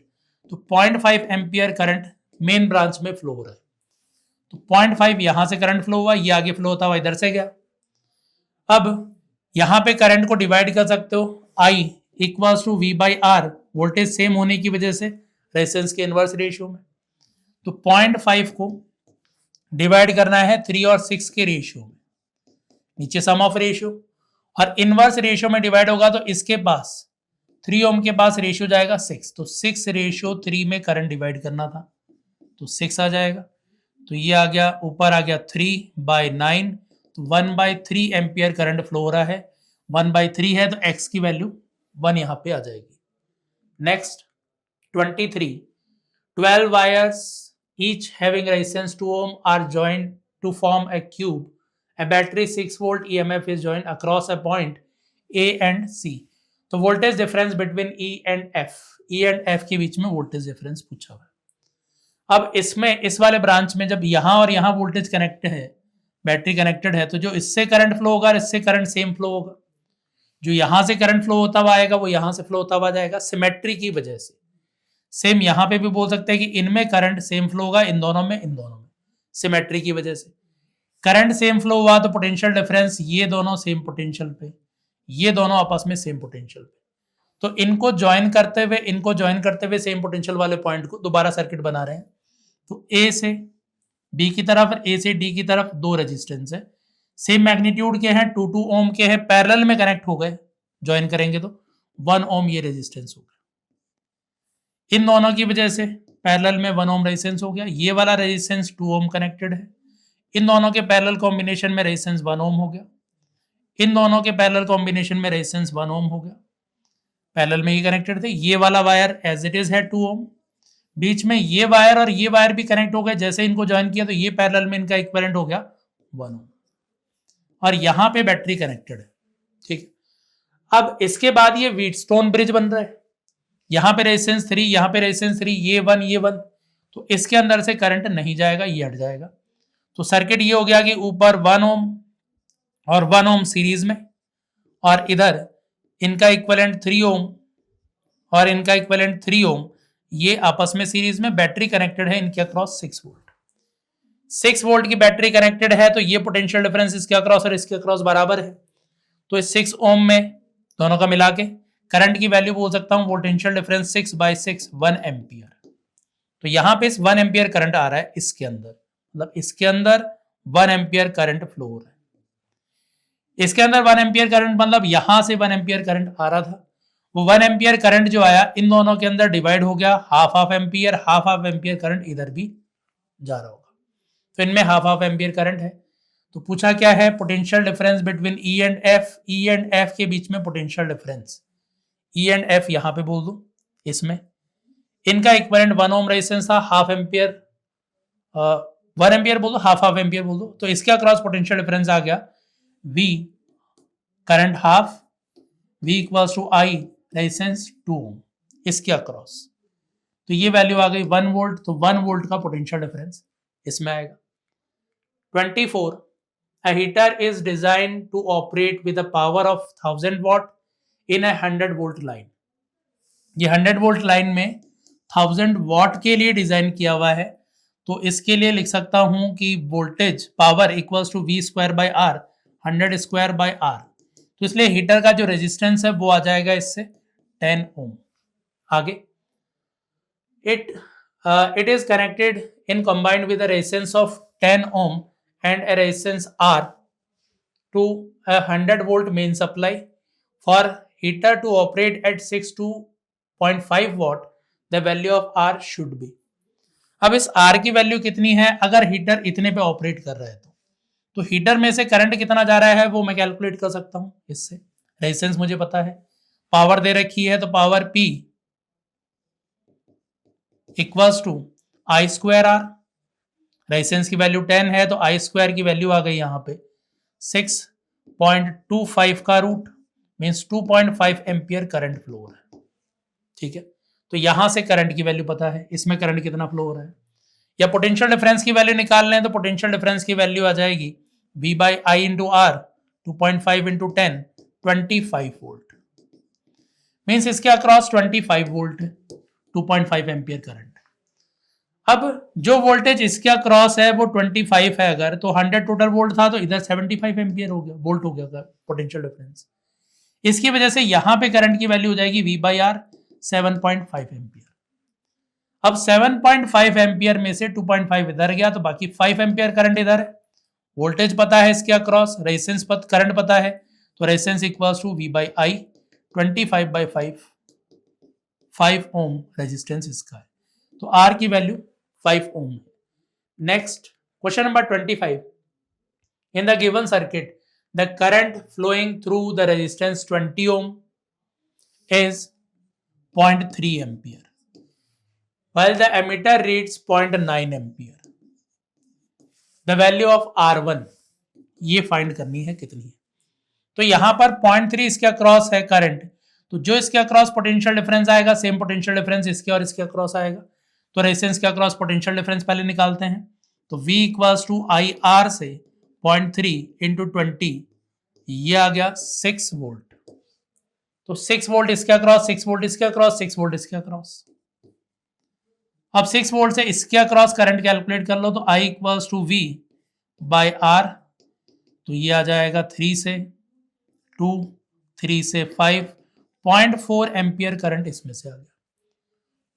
तो 0.5 एम्पियर करंट मेन ब्रांच में फ्लो हो रहा है। तो 0.5 यहां से करंट फ्लो हुआ, ये आगे फ्लो होता हुआ इधर से गया। अब यहां पे करंट को डिवाइड कर सकते हो, I equals to V/R, voltage same होने की वजह से रेजिस्टेंस के इनवर्स रेशियो में, तो 0.5 को डिवाइड करना है 3 और 6 के रेशियो में, नीचे सम ऑफ रेशियो, और इनवर्स रेशियो में डिवाइड होगा तो इसके पास 3 ओम के पास रेशियो जाएगा 6, तो 6:3 में करंट डिवाइड करना था, तो 6 आ जाएगा, तो ये आ गया, ऊपर आ गया 3/9, तो 1/3 एम्पियर करंट फ्लो हो रहा है, 1/3 है तो x की वैल्यू 1 यहां पे आ जाएगी। Next 23, 12 wires each having resistance 2 ohm are joined to form a cube. A battery 6 volt EMF is joined across a point A and C. तो voltage difference between E and F के बीच में voltage difference पूछा हुआ है। अब इसमें इस वाले ब्रांच में जब यहां और यहां वोल्टेज कनेक्ट है, बैटरी कनेक्टेड है, तो जो इससे करंट फ्लो होगा और इससे करंट सेम फ्लो होगा। जो यहां से करंट फ्लो होता हुआ आएगा वो यहां से फ्लो होता हुआ जाएगा, सिमेट्री की वजह से। सेम यहां पे भी बोल सकते हैं कि इनमें करंट सेम फ्लो होगा, इन दोनों में सिमेट्री की वजह से। करंट सेम फ्लो हुआ तो पोटेंशियल डिफरेंस ये दोनों सेम पोटेंशियल पे, ये दोनों आपस में सेम पोटेंशियल पे, तो इनको ज्वाइन करते हुए सेम पोटेंशियल वाले पॉइंट को दोबारा सर्किट बना रहे हैं। तो ए से बी की तरफ और ए से डी की तरफ दो रेजिस्टेंस है, सेम मैग्नीट्यूड के हैं, 2 ओम के हैं, पैरेलल में कनेक्ट हो गए, ज्वाइन करेंगे तो 1 ओम ये रेजिस्टेंस हो गया। इन दोनों की वजह से पैरेलल में 1 ओम रेजिस्टेंस हो गया। ये वाला रेजिस्टेंस 2 ओम कनेक्टेड है, इन दोनों के पैरेलल कॉम्बिनेशन में रेजिस्टेंस 1 ओम हो गया। इन दोनों के पैरेलल कॉम्बिनेशन में रेजिस्टेंस 1 ओम हो गया, पैरेलल में ही कनेक्टेड थे। ये वाला वायर एज इट इज है 2 ओम, बीच में ये वायर और ये वायर भी कनेक्ट हो गए, जैसे इनको ज्वाइन किया तो ये पैरेलल में इनका इक्विवेलेंट हो गया 1 ओम, और यहां पे बैटरी कनेक्टेड है। ठीक है, अब इसके बाद ये व्हीटस्टोन ब्रिज बन रहा है, यहां पे रेजिस्टेंस 3, यहां पे रेजिस्टेंस 3, ये 1, तो इसके अंदर से करंट नहीं जाएगा, ये हट जाएगा। तो सर्किट ये हो गया कि ऊपर 1 ओम और 1 ओम सीरीज में, और इधर इनका इक्विवेलेंट 3 ओम और इनका इक्विवेलेंट 3 ओम, ये आपस में सीरीज में बैटरी कनेक्टेड है इनके अक्रॉस 6 वोल्ट। 6 वोल्ट की बैटरी कनेक्टेड है, तो ये पोटेंशियल डिफरेंस इसके अक्रॉस और इसके अक्रॉस बराबर है। तो इस 6 ओम में दोनों का मिला के करंट की वैल्यू बोल सकता हूं पोटेंशियल डिफरेंस 6/6 1 एम्पियर। तो यहां पे इस 1 एम्पियर करंट आ रहा है इसके अंदर, मतलब इसके अंदर 1 एम्पियर करंट फ्लो हो रहा है। इसके अंदर 1 एम्पियर करंट मतलब यहां से 1 एम्पियर करंट आ रहा था, वो 1 एम्पियर करंट जो आया इन दोनों के अंदर डिवाइड हो गया, हाफ हाफ एम्पियर करंट इधर भी जा रहा होगा, तो इनमें हाफ एम्पियर करंट है। तो पूछा क्या है, potential difference between E and F के बीच में potential difference, E and F यहां पे बोल दो, इसमें इनका इक्विवेलेंट 1 ओम रेजिस्टेंस था, हाफ एम्पियर 1 एम्पियर बोल दो, हाफ एम्पियर बोल दो, तो इसके अक्रॉस पोटेंशियल डिफरेंस आ गया V current half, V equals to I resistance 2 ohm इसके अक्रॉस। तो ये वैल्यू आ गई 1 वोल्ट, तो 1 वोल्ट का पोटेंशियल डिफरेंस इसमें आएगा। 24 A heater is designed to operate with a power of 1000 watt in a 100 volt line। ये 100 वोल्ट लाइन में 1000 वॉट के लिए डिजाइन किया हुआ है, तो इसके लिए लिख सकता हूं कि voltage power equals to V square by R, 100 square by R। तो इसलिए हीटर का जो रेजिस्टेंस है वो आ जाएगा इससे 10 ओम। आगे it is connected in combined with a resistance of 10 ohm and a resistance R to a 100 volt main supply. For heater to operate at 6.5 watt, the value of R should be। अब इस R की value कितनी है, अगर heater इतने पे operate कर रहा है तो हीटर में से करंट कितना जा रहा है वो मैं कैलकुलेट कर सकता हूं इससे। रेजिस्टेंस मुझे पता है, पावर दे रखी है, तो power P equals to I square R, resistance की वैल्यू 10 है, तो आई स्क्वायर की वैल्यू आ गई यहाँ पे 6.25 का root, means 2.5 ampere current flow हो रहा है। ठीक है, तो यहां से करंट की वैल्यू पता है, इसमें करंट कितना फ्लो हो रहा है, या पोटेंशियल डिफरेंस की वैल्यू निकाल लें तो पोटेंशियल डिफरेंस की वैल्यू आ जाएगी V by I into R, 2.5 into 10, 25 volt, means इसके अक्रॉस 25 वोल्ट है, 2.5 एम्पियर करंट। अब जो वोल्टेज इसके अक्रॉस है वो 25 है, अगर तो 100 टोटल वोल्ट था, तो इधर 75 एम्पियर हो गया, वोल्ट हो गया पोटेंशियल डिफरेंस। इसकी वजह से यहां पे करंट की वैल्यू हो जाएगी V बाई आर 7.5 एम्पियर। अब 7.5 एम्पियर में से 2.5 इधर गया, तो बाकी 5 एम्पियर करंट इधर है, वोल्टेज पता है इसके अक्रॉस, रेजिस्टेंस करंट पता है, तो resistance equals to V by I 25/5, 5 ohm resistance इसका है, तो R की वैल्यू 5 ओम है। Next question number 25, in the given circuit the current flowing through the resistance 20 ohm is 0.3 ampere while the emitter reads 0.9 ampere. The value of R1 ये find करनी है कितनी है। तो यहां पर 0.3 इसके अक्रॉस है करंट, तो जो इसके अक्रॉस पोटेंशियल डिफरेंस आएगा सेम पोटेंशियल डिफरेंस इसके और इसके अक्रॉस आएगा। तो रेजिस्टेंस के अक्रॉस पोटेंशियल डिफरेंस पहले निकालते हैं। तो V equals to I R से 0.3 इंटू 20, ये आ गया 6 वोल्ट। तो 6 वोल्ट इसके अक्रॉस, 6 वोल्ट इसके अक्रॉस, 6 वोल्ट इसके अक्रॉस। अब 6 वोल्ट से इसके अक्रॉस करंट कैलकुलेट कर लो, तो I equals to V by R, तो ये आ जाएगा 3 से 2, 3 से 5, 0.4 एम्पियर करंट इसमें से आ गया।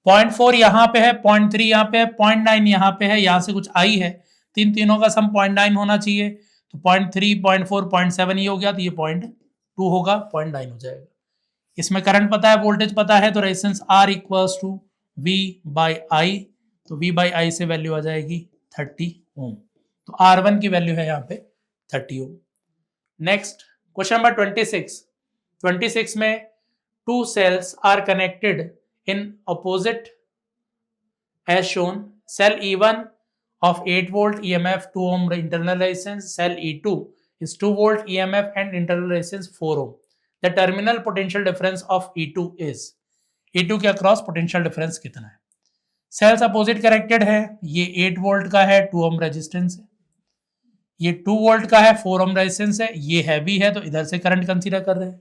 0.4 यहाँ पे है, 0.3 यहाँ पे है, 0.9 यहाँ पे है, यहाँ से कुछ आई है, तीनों का सम 0.9 होना चाहिए। तो 0.3, 0.4, 0.7 ये हो गया, तो ये 0.2 होगा, 0.9 हो जाएगा। इसमें करंट पता है, वोल्टेज पता है, तो resistance R equals to V by I, तो V बाई आई से वैल्यू आ जाएगी 30 ओम। तो R1 की वैल्यू है यहाँ पे 30 ओम। नेक्स्ट क्वेश्चन नंबर 26 में 2 cells are connected in opposite as shown. Cell E1 of 8 volt EMF 2 ohm internal resistance, cell E2 is 2 volt EMF and internal resistance 4 ohm. The terminal potential difference of E2 is, E2 के across potential difference कितना है। Sales opposite connected है, ये 8 volt का है, 2 ohm resistance है, ये 2 volt का है, 4 ओम रेजिस्टेंस है, ये हैवी है, तो इधर से करंट कंसीडर कर रहे हैं।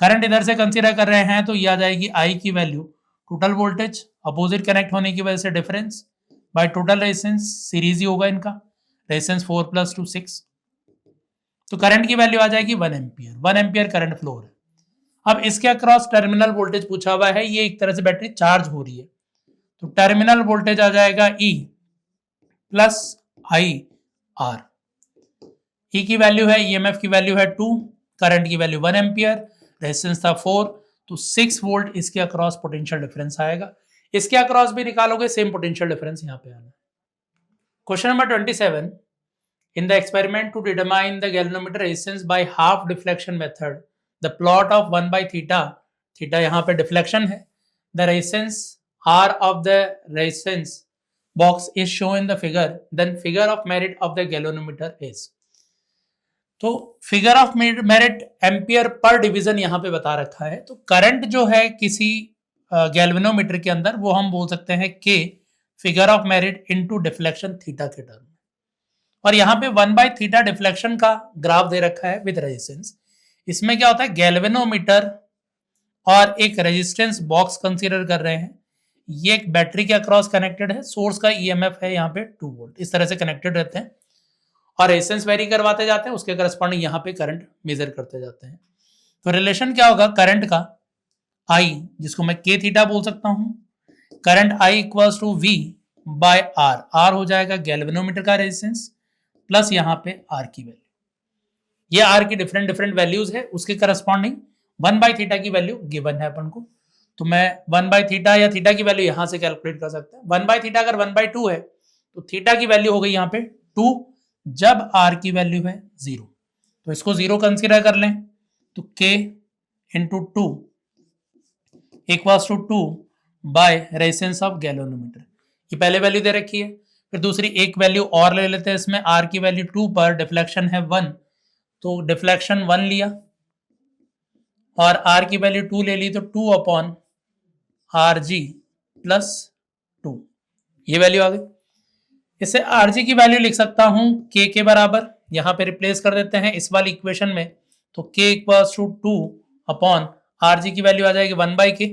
करंट इधर से कंसीडर कर रहे हैं, तो ये आ जाएगी आई की value total voltage opposite connect होने की वजह से difference by total resistance, series ही होगा इनका, रेजिस्टेंस 4 + 2 6, तो करंट की वैल्यू आ जाएगी 1 एम्पियर। 1 एम्पियर करंट फ्लो है। अब इसके अक्रॉस टर्मिनल वोल्टेज पूछा हुआ है, ये एक तरह से बैटरी चार्ज हो रही है, तो टर्मिनल वोल्टेज आ जाएगा E plus I R. E की वैल्यू है, EMF की वैल्यू है 2, करंट की वैल्यू 1 एम्पियर, रेजिस्टेंस था 4, तो 6 वोल्ट इसके अक्रॉस पोटेंशियल डिफरेंस आएगा। इसके अक्रॉस भी निकालोगे सेम पोटेंशियल डिफरेंस यहाँ पे आना है। Question number 27, in the experiment to determine the galvanometer resistance by half deflection method, the plot of 1 by theta, theta यहाँ पे डिफ्लेक्शन है, the resistance R of the resistance box is shown in the figure, then figure of merit of the galvanometer is। तो figure of merit ampere per division यहाँ पे बता रखा है, तो करंट जो है किसी गैल्वेनोमीटर के अंदर वो हम बोल सकते हैं K figure of merit into deflection theta के टर्म में। और यहाँ पे 1 बाय थीटा डिफ्लेक्शन का ग्राफ दे रखा है विद रेजिस्टेंस। इसमें क्या होता है, गैल्वेनोमीटर और एक रेजिस्टेंस बॉक्स कंसीडर कर रहे हैं, ये एक बैटरी के अक्रॉस कनेक्टेड है, सोर्स का EMF है यहाँ पे 2 वोल्ट, इस तरह से कनेक्टेड रहते हैं और रेजिस्टेंस वेरी करवाते जाते हैं, उसके करस्पॉन्डिंग यहाँ पे करंट मेजर करते जाते हैं। तो रिलेशन क्या होगा करंट का, I जिसको मैं K थीटा बोल सकता हूँ, current I equals to V by R, R हो जाएगा गैल्वेनोमीटर का रेजिस्टेंस प्लस यहाँ पे R की वैल्यू, ये R की डिफरेंट वैल्यूज है, उसके करस्पॉन्डिंग 1 बाय थीटा की वैल्यू गिवन है अपन को, तो मैं 1 बाय थीटा या थीटा की वैल्यू यहां से कैलकुलेट कर सकते हैं। 1 बाय थीटा अगर 1 बाय 2 है तो थीटा की वैल्यू हो गई यहाँ पे 2 जब R की वैल्यू है 0, तो इसको 0 कंसीडर कर लें, तो K into 2 equals to 2 by resistance of galvanometer, ये पहले वैल्यू दे रखी है। फिर दूसरी एक वैल्यू और ले लेते हैं, इसमें R की वैल्यू 2 पर डिफ्लेक्शन है 1, तो डिफ्लेक्शन 1 लिया और R की वैल्यू 2 ले ली, तो 2 अपॉन RG प्लस 2, ये वैल्यू आ गई। इससे RG की वैल्यू लिख सकता हूं K के बराबर, यहां पे रिप्लेस कर देते हैं इस वाली इक्वेशन में, तो K equals to 2 upon RG की वैल्यू आ जाएगी 1 बाई K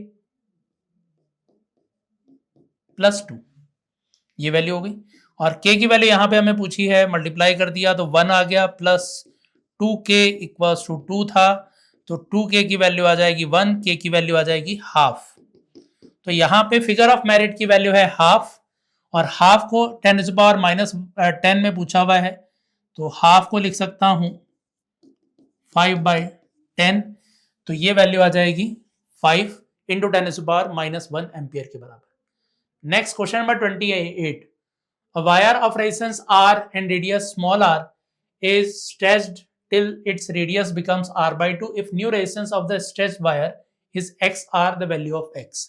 प्लस 2, ये वैल्यू हो गई। और K की वैल्यू यहां पे हमें पूछी है, मल्टीप्लाई कर दिया तो 1 आ गया, प्लस 2K इक्वल्स टू 2 था, तो 2K की वैल्यू आ जाएगी 1, K की वैल्यू आ जाएगी हाफ। तो यहाँ पे फिगर ऑफ मेरिट की वैल्यू है हाफ, और हाफ को 10⁻⁻10 में पूछा हुआ है, तो हाफ को लिख सकता हूं 5/10, तो ये वैल्यू आ जाएगी 5 इंटू 10⁻⁻1 एम्पियर के बराबर। Next question number 28, a wire of resistance R and radius small r is stretched till its radius becomes R/2 if new resistance of the stretched wire is XR, the value of X।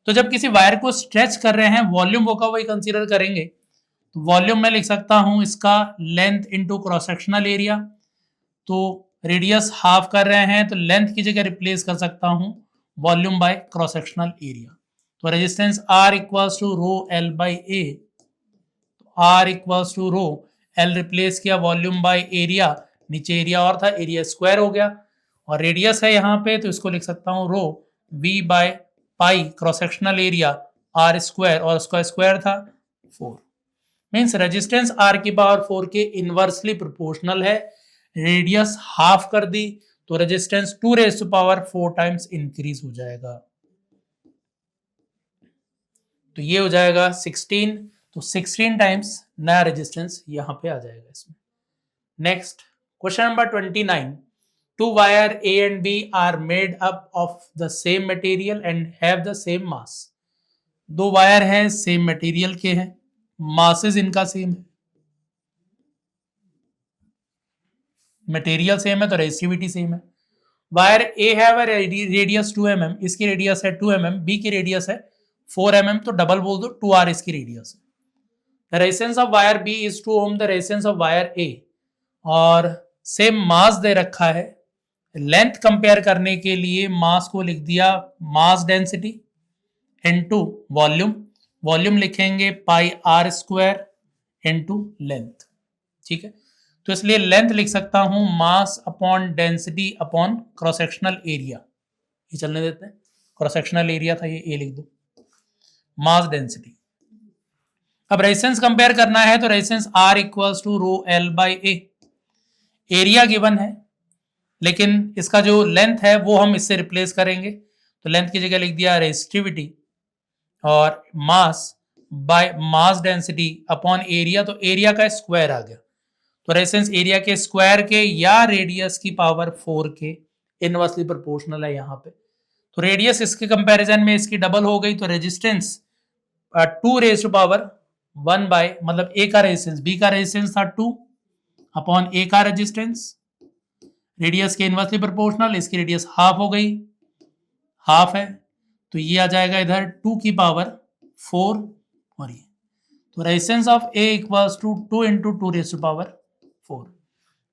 तो जब किसी wire को stretch कर रहे हैं, volume वो का वही कंसीडर करेंगे, तो वॉल्यूम में लिख सकता हूं इसका length into cross sectional area, तो रेडियस हाफ कर रहे हैं तो लेंथ की जगह रिप्लेस कर सकता हूं volume by cross sectional area. तो resistance R equals to rho L by A, R equals to rho L replace किया वॉल्यूम बाय एरिया, नीचे एरिया और था, एरिया स्क्वायर हो गया, और रेडियस है यहाँ पे तो इसको लिख सकता हूँ rho V by pi cross sectional area R square, और उसका स्क्वायर था 4। मीन्स रेजिस्टेंस R की पावर 4 के इनवर्सली प्रोपोर्शनल है। रेडियस हाफ कर दी तो resistance 2 raise to power 4 times increase हो जाएगा। तो ये हो जाएगा 16, तो 16 टाइम्स नया रेजिस्टेंस यहां पे आ जाएगा इसमें। Next question number 29, two wire A and B are made up of the same material and have the same mass। दो वायर हैं, सेम मटेरियल के हैं, मासेस इनका सेम है, मटेरियल सेम है तो रेजिस्टिविटी सेम है। Wire A have radius 2 mm, इसकी रेडियस है 2 mm, B की रेडियस है 4 mm, तो डबल बोल दो 2R इसकी रेडियस है। The resistance of wire B is 2 ohm, the resistance of wire A, और सेम मास दे रखा है। लेंथ कंपेयर करने के लिए मास को लिख दिया mass density into volume, volume लिखेंगे पाई R स्क्वायर इनटू लेंथ, ठीक है। तो इसलिए लेंथ लिख सकता हूं mass upon density upon cross sectional area, ये चलने देते हैं, क्रॉस सेक्शनल एरिया था ये, लिख दो मास डेंसिटी। अब रेजिस्टेंस कंपेयर करना है तो resistance R equals to rho L by A, area given है लेकिन इसका जो लेंथ है वो हम इससे रिप्लेस करेंगे, तो लेंथ की जगह लिख दिया रेजिस्टिविटी और mass by mass density upon area, तो एरिया का स्क्वायर आ गया, तो रेजिस्टेंस एरिया के स्क्वायर के या रेडियस की पावर 4 के इनवर्सली प्रोपोर्शनल है यहाँ पे। तो रेडियस इसके कंपैरिजन में इसकी डबल हो गई, तो resistance 2 raise to power 1 by, मतलब ए का रेजिस्टेंस, बी का रेजिस्टेंस था 2 अपॉन ए का रेजिस्टेंस, रेडियस के इनवर्सली प्रोपोर्शनल, इसकी रेडियस हाफ हो गई, हाफ है तो ये आ जाएगा इधर 2 की पावर 4, और ये तो resistance of A equals to 2 into 2 raise to power 4,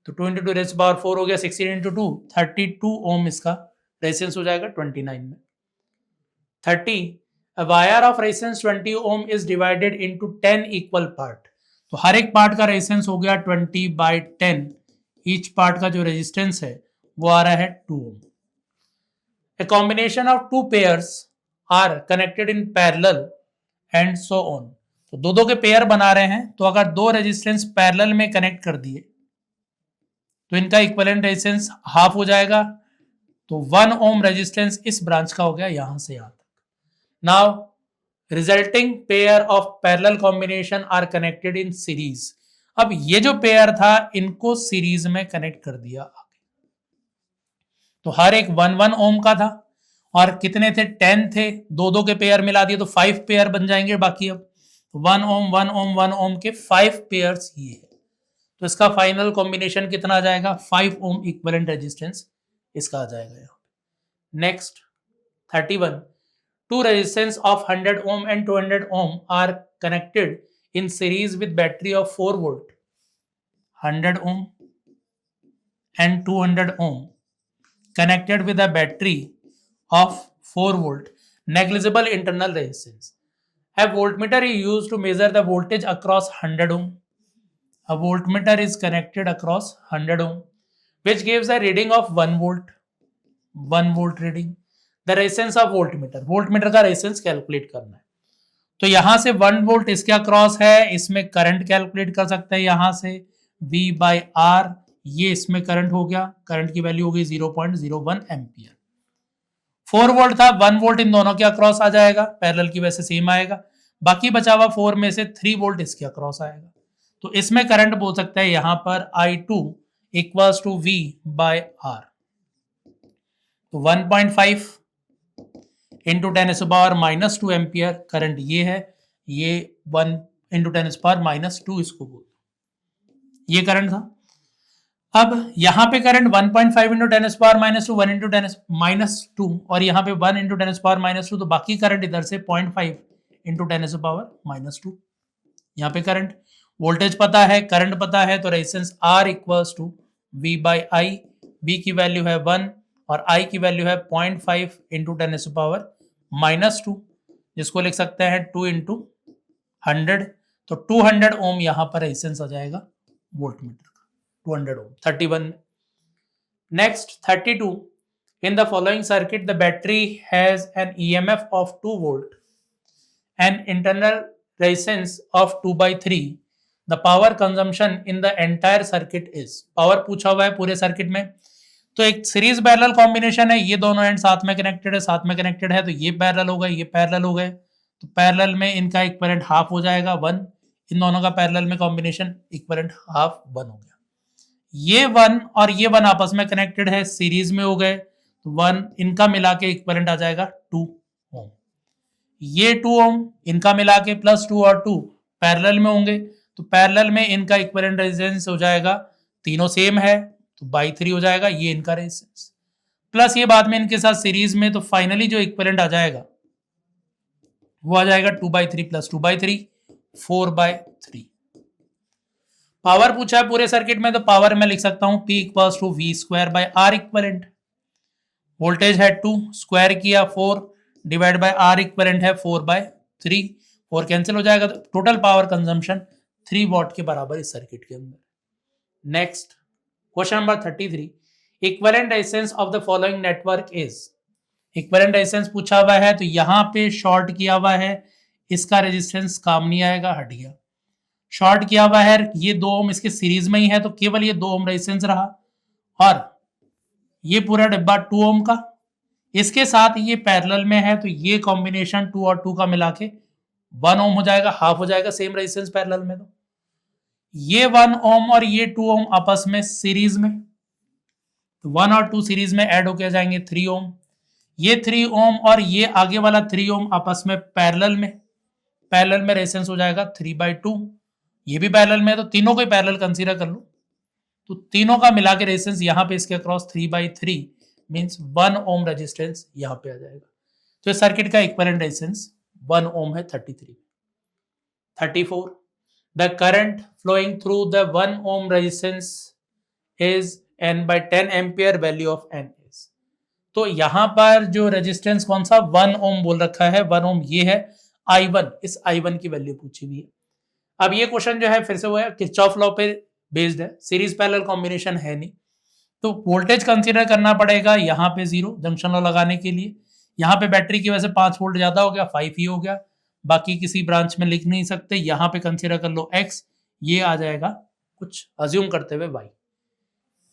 तो 2 इंटू 2 रेज टू पावर 4 हो गया, 16 इंटू 2 32 ओम इसका रेजिस्टेंस हो जाएगा 29 में। 30, a wire of resistance 20 ohm is divided into 10 equal part, तो हर एक पार्ट का रेजिस्टेंस हो गया 20 बाई 10, ईच पार्ट का जो रेजिस्टेंस है वो आ रहा है 2 ohm। A combination of two pairs are connected in parallel and so on, तो दो दो के पेयर बना रहे हैं, तो अगर दो रेजिस्टेंस पैरेलल में कनेक्ट कर दिए तो इनका इक्विवेलेंट रेजिस्टेंस हाफ हो जाएगा, तो 1 ohm रेजिस्टेंस इस ब्रांच का हो गया यहां से यहां तक। Now resulting pair of parallel combination are connected in series, अब ये जो पेयर था इनको सीरीज में कनेक्ट कर दिया आगे, तो हर एक 1 ohm का था, और कितने थे 10 थे, दो दो के पेयर मिला दिए तो 5 पेयर बन जाएंगे बाकी। अब 1 ohm 1 ohm 1 ohm के 5 पेयर्स ये है, तो इसका फाइनल कॉम्बिनेशन कितना आ जाएगा 5 ohm इक्विवेलेंट रेजिस्टेंस इसका आ जाएगा यहाँ। Next 31, two resistance of 100 ohm and 200 ohm are connected in series with battery of 4 volt, 100 ohm and 200 ohm connected with a battery of 4 volt, negligible internal resistance. A voltmeter is used to measure the voltage across 100 ohm. A voltmeter is connected across 100 ohm which gives a reading of 1 volt, 1 volt reading. The resistance of voltmeter, voltmeter का resistance calculate करना है, तो यहां से 1 volt इसके across है, इसमें current calculate कर सकते हैं यहां से V बाई आर, ये इसमें करंट हो गया, करंट की वैल्यू हो गई 0.01 एम्पियर। 4 वोल्ट था, 1 वोल्ट इन दोनों के अक्रॉस आ जाएगा, पैरेलल की वजह से सेम आएगा, बाकी बचा हुआ 4 में से 3 वोल्ट इसके अक्रॉस आएगा, तो इसमें करंट बोल सकता है यहां पर I2 equals to V by R, तो 1.5 इंटू 10⁻⁻² एम्पियर करंट ये है, ये 1 इंटू 10⁻⁻² इसको बोल, ये करंट था। अब यहाँ पे करंट 1.5 इंटू 10⁻⁻², 1 इंटू 10⁻², और यहाँ पे 1 इंटू 10⁻², तो बाकी करंट इधर से 0.5 इंटू 10⁻²। यहाँ पे करंट, वोल्टेज पता है, करंट पता है, तो resistance R equals to V by I, V की वैल्यू है 1 और I की वैल्यू है 0.5 इंटू 10⁻⁻², जिसको लिख सकते हैं 2 इंटू 100। तो 200 ओम यहां पर रेजिस्टेंस आ जाएगा वोल्ट मीटर का, 200 ओम 31 में। Next 32, in the following circuit the battery has an EMF of 2 volt and internal resistance of 2/3, the power consumption in the entire circuit is. Power पूछा हुआ है पूरे सर्किट में, तो एक सीरीज पैरेलल कॉम्बिनेशन है, ये दोनों एंड साथ में कनेक्टेड है, साथ में कनेक्टेड है, तो ये पैरेलल हो गए, ये पैरेलल हो गए, तो पैरेलल में इनका इक्विवेलेंट हाफ हो जाएगा 1, इन दोनों का पैरेलल में कॉम्बिनेशन इक्विवेलेंट हाफ 1 हो गया। ये 1 और ये 1 आपस में कनेक्टेड है, सीरीज में हो गए, तो 1 इनका मिला के इक्विवेलेंट आ जाएगा 2 ओम। ये 2 ओम इनका मिला के प्लस 2 और 2 पैरेलल में होंगे, तो पैरेलल में इनका इक्विवेलेंट रेजिस्टेंस हो जाएगा, तीनों सेम है तो बाई 3 हो जाएगा, ये इनका रेजिस्टेंस प्लस ये बाद में इनके साथ सीरीज में, तो फाइनली जो इक्विवेलेंट आ जाएगा वो आ जाएगा 2/3 प्लस 2/3 4/3। पावर पूछा है पूरे सर्किट में, तो पावर मैं लिख सकता हूं P equals to V²/R equivalent. Voltage है 2, स्क्वायर किया 4 डिवाइड बाय R इक्विवेलेंट है 4/3, 4 कैंसिल हो जाएगा, तो टोटल पावर कंजम्पशन 3 वॉट के बराबर इस सर्किट के अंदर। Next question number 33, equivalent resistance of the following network is. Equivalent resistance पूछा हुआ है, तो यहां पे शॉर्ट किया हुआ है, इसका रेजिस्टेंस काम नहीं आएगा, हट गया। शॉर्ट किया हुआ है, ये 2 ओम इसके सीरीज में ही है, तो केवल ये 2 ओम रेजिस्टेंस रहा, और ये पूरा डिब्बा 2 ओम का, इसके साथ ये पैरेलल में है, तो ये कॉम्बिनेशन 2 और 2 का मिला के 1 ओम हो जाएगा, हाफ हो जाएगा सेम रेजिस्टेंस पैरेलल में। तो ये 1 ओम और ये 2 ओम आपस में सीरीज में, तो 1 और 2 सीरीज में ऐड होकर जाएंगे 3 ओम। ये 3 ओम और ये आगे वाला 3 ओम आपस में पैरेलल में रेजिस्टेंस हो जाएगा 3/2। ये भी पैरेलल में है, तो तीनों को पैरेलल कंसीडर कर लो, तो तीनों का मिला के रेजिस्टेंस यहाँ पे इसके अक्रॉस 3/3 मींस 1 ओम रेजिस्टेंस यहाँ पे आ जाएगा। तो इस सर्किट का इक्विवेलेंट रेजिस्टेंस 1 ओम है 33। 34, the current flowing through the 1 ohm resistance is N/10 ampere, value of N is. तो यहां पर जो रेजिस्टेंस कौन सा 1 ओम बोल रखा है, 1 ओम ये है, I1, इस I1 की वैल्यू पूछी हुई है। अब ये क्वेश्चन जो है फिर से वो है किरचॉफ लॉ पे बेस्ड है, सीरीज पैरेलल कॉम्बिनेशन है नहीं, तो वोल्टेज कंसीडर करना पड़ेगा यहाँ पे 0 जंक्शन लॉ लगाने के लिए। यहाँ पे बैटरी की वजह से 5 वोल्ट ज्यादा हो गया, 5 ही हो गया, बाकी किसी ब्रांच में लिख नहीं सकते। यहाँ पे कंसीडर कर लो x, ये आ जाएगा कुछ अज्यूम करते हुए y,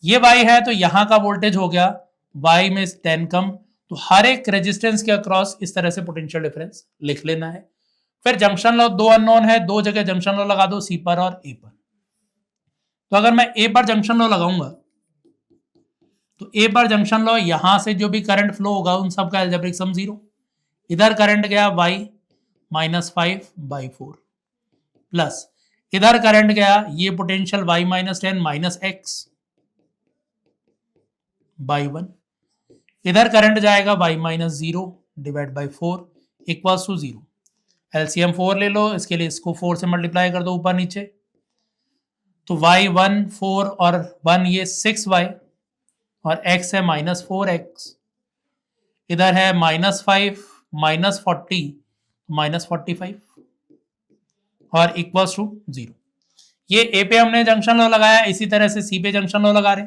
ये y है, तो यहाँ का वोल्टेज हो गया y में 10 कम, तो हर एक रेजिस्टेंस के अक्रॉस इस तरह से पोटेंशियल डिफरेंस लिख लेना है। फिर जंक्शन लॉ 2 अननोन है, 2 जगह जंक्शन लॉ लगा दो, C पर और A पर। तो अगर मैं A पर जंक्शन लॉ लगाऊंगा, तो A पर जंक्शन लॉ, यहां से जो भी करंट फ्लो होगा उन सब का अलजेब्रिक सम 0, इधर करंट गया y -5/4 प्लस इधर करंट गया ये पोटेंशियल y -10 -x/1, इधर करंट जाएगा y -0 divide by 4 equals to 0। LCM 4 ले लो, इसके लिए इसको 4 से मल्टीप्लाई कर दो ऊपर नीचे, तो y 1 4 और 1 ये 6y और x है -4x, इधर है -5 -40 -45 और इक्वल्स टू 0। ये A पे हमने जंक्शन लॉ लगाया, इसी तरह से C पे जंक्शन लॉ लगा रहे,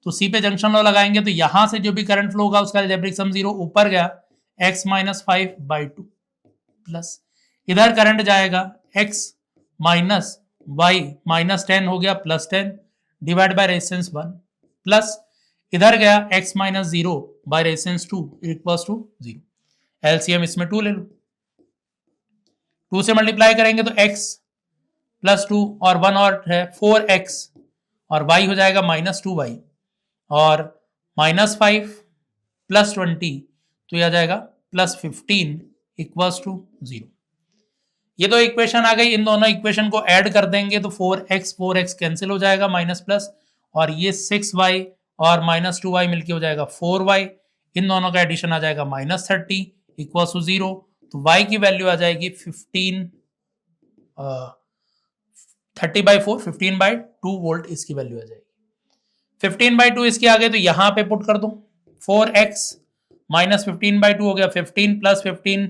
तो C पे जंक्शन लॉ लगाएंगे तो यहां से जो भी करंट फ्लो होगा उसका अलजेब्रिक सम 0, ऊपर गया x -5/2 प्लस इधर करंट जाएगा x माइनस y -10 हो गया +10 डिवाइड बाय रेजिस्टेंस 1 प्लस इधर गया x -0 by resistance 2 equals to 0। LCM इसमें 2 ले लो, 2 से मल्टीप्लाई करेंगे तो x +2 और 1 और है 4x और y हो जाएगा -2y और -5 +20 तो यह आ जाएगा +15 इक्वल्स टू 0। ये तो इक्वेशन आ गई, इन दोनों इक्वेशन को ऐड कर देंगे तो 4x कैंसिल हो जाएगा माइनस प्लस, और ये 6y और -2y मिलके हो जाएगा 4y, इन दोनों का एडिशन आ जाएगा -30 इक्वल्स टू 0। तो y की वैल्यू आ जाएगी 30/4 15/2 वोल्ट इसकी वैल्यू आ जाएगी। 15/2 इसके आगे तो यहां पे पुट कर दो, 4x माइनस 15/2 हो गया 15 प्लस 15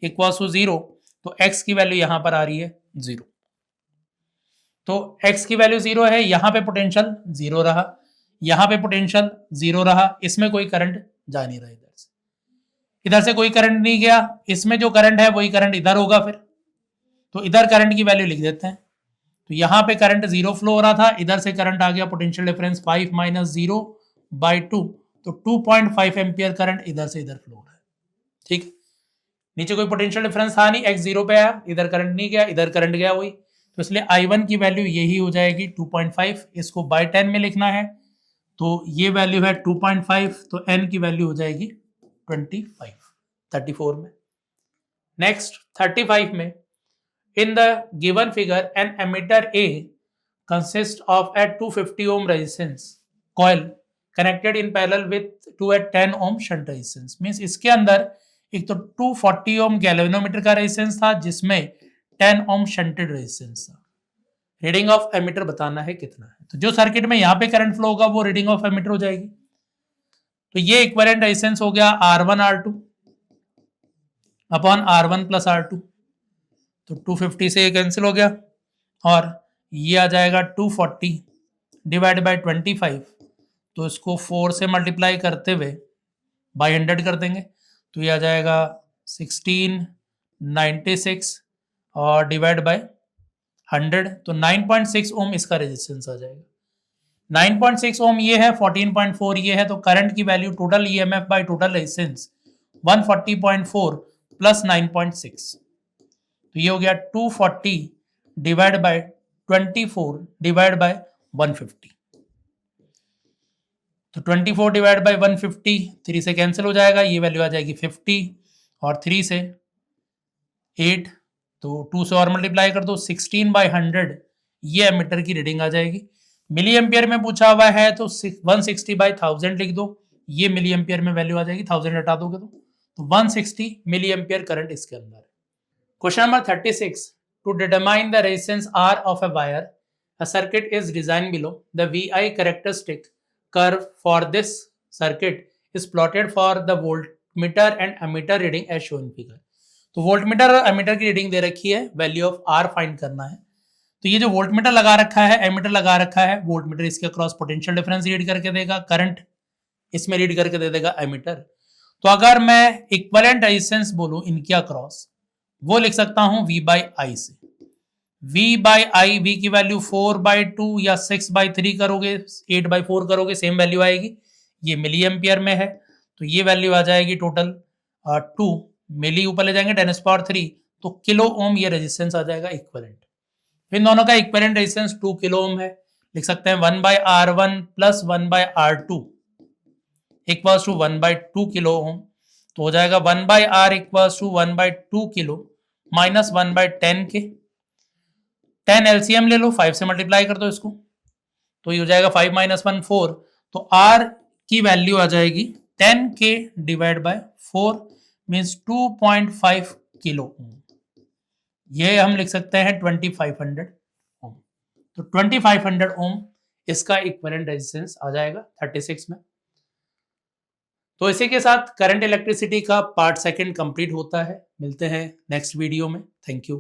इक्वल टू 0, तो x की वैल्यू यहां पर आ रही है 0। तो x की वैल्यू 0 है, यहां पे पोटेंशियल 0 रहा, यहां पे पोटेंशियल 0 रहा, इसमें कोई करंट जा नहीं रहा, इधर से कोई करंट नहीं गया, इसमें जो करंट है वही करंट इधर होगा फिर, तो इधर करंट की वैल्यू लिख देते हैं। तो यहां पे करंट 0 फ्लो हो रहा था, इधर से करंट आ गया पोटेंशियल डिफरेंस 5 माइनस 0/2, तो 2.5 एम्पियर करंट इधर से इधर फ्लो हो रहा है। ठीक है, नीचे कोई पोटेंशियल डिफरेंस था नहीं, x 0 पे आया, इधर करंट नहीं गया, इधर करंट गया वही, तो इसलिए I1 की वैल्यू यही हो जाएगी 2.5, इसको बाय 10 में लिखना है, तो ये वैल्यू है 2.5, तो n की वैल्यू हो जाएगी 25, 34 में। नेक्स्ट 35 में, in the given figure an emitter A consists of a 250 ohm resistance coil connected in parallel with to a 10 ohm shunt resistance, means इसके अंदर एक तो 240 ओम गैल्वेनोमीटर का रेजिस्टेंस था जिसमें 10 ओम शंटेड रेजिस्टेंस था। रीडिंग ऑफ एमीटर बताना है कितना है, तो जो सर्किट में यहाँ पे करंट फ्लो होगा वो रीडिंग ऑफ एमीटर हो जाएगी। तो ये इक्विवेलेंट रेजिस्टेंस हो गया R1 R2 upon R1 plus R2, तो 250 से ये कैंसिल हो गया और ये आ जाएगा 240 डिवाइड बाय 25, तो इसको 4 से मल्टीप्लाई करते हुए बाय 100 कर देंगे, तो ये आ जाएगा 1696 और डिवाइड बाय 100, तो 9.6 ओम इसका रेजिस्टेंस आ जाएगा। 9.6 ओम ये है, 14.4 ये है, तो करंट की value total EMF bye total resistance 140.4 plus 9.6, तो ये हो गया 240 डिवाइड बाय 24 डिवाइड बाय 150, तो 24 डिवाइड बाय 150 3 से कैंसिल हो जाएगा, ये वैल्यू आ जाएगी 50 और 3 से 8, तो 2 से और मल्टीप्लाई कर दो 16/100, ये एमीटर की रीडिंग आ जाएगी। मिली एम्पियर में पूछा हुआ है तो 160/1000 लिख दो, ये मिली एम्पियर में वैल्यू आ जाएगी, 1000 हटा दोगे तो 160 मिली एम्पियर करंट इसके अंदर है। Question number 36. To determine the resistance R of a wire, a circuit is designed below. The VI characteristic curve for this circuit is plotted for the voltmeter and ammeter reading as shown in figure. तो voltmeter और ammeter की reading दे रखी है, value of R find करना है। तो ये जो वोल्टमीटर लगा रखा है, एमीटर लगा रखा है, वोल्टमीटर इसके अक्रॉस पोटेंशियल डिफरेंस रीड करके देगा, करंट इसमें रीड करके दे देगा एमीटर। तो अगर मैं इक्विवेलेंट रेजिस्टेंस बोलूं इनके अक्रॉस, वो लिख सकता हूं V बाई आई से। V बाई आई, V की वैल्यू 4/2 या 6/3 करोगे, 8/4 करोगे, सेम वैल्यू आएगी। ये मिली एम्पियर में है, तो ये वैल्यू आ जाएगी टोटल 2 मिली, ऊपर ले जाएंगे 10⁻3, तो किलो ओम ये रेजिस्टेंस आ जाएगा इक्विवेलेंट। इन दोनों का इक्विवेलेंट रेजिस्टेंस 2 किलो ओम है, लिख सकते हैं 1/R1 plus 1/R2 equals to 1/2 kilo ohm, तो हो जाएगा 1/R equals to 1/2 kilo minus 1/10 के, 10 एलसीएम ले लो, 5 से मल्टीप्लाई कर दो इसको, तो ये हो जाएगा 5 माइनस 1 4, तो R की वैल्यू आ जाएगी 10K divide by 4 means 2.5 kilo ohm, ये हम लिख सकते हैं 2500 ओम। तो 2500 ओम इसका इक्विवेलेंट रेजिस्टेंस आ जाएगा 36 में। तो इसी के साथ करंट इलेक्ट्रिसिटी का पार्ट सेकंड कंप्लीट होता है। मिलते हैं नेक्स्ट वीडियो में। Thank you.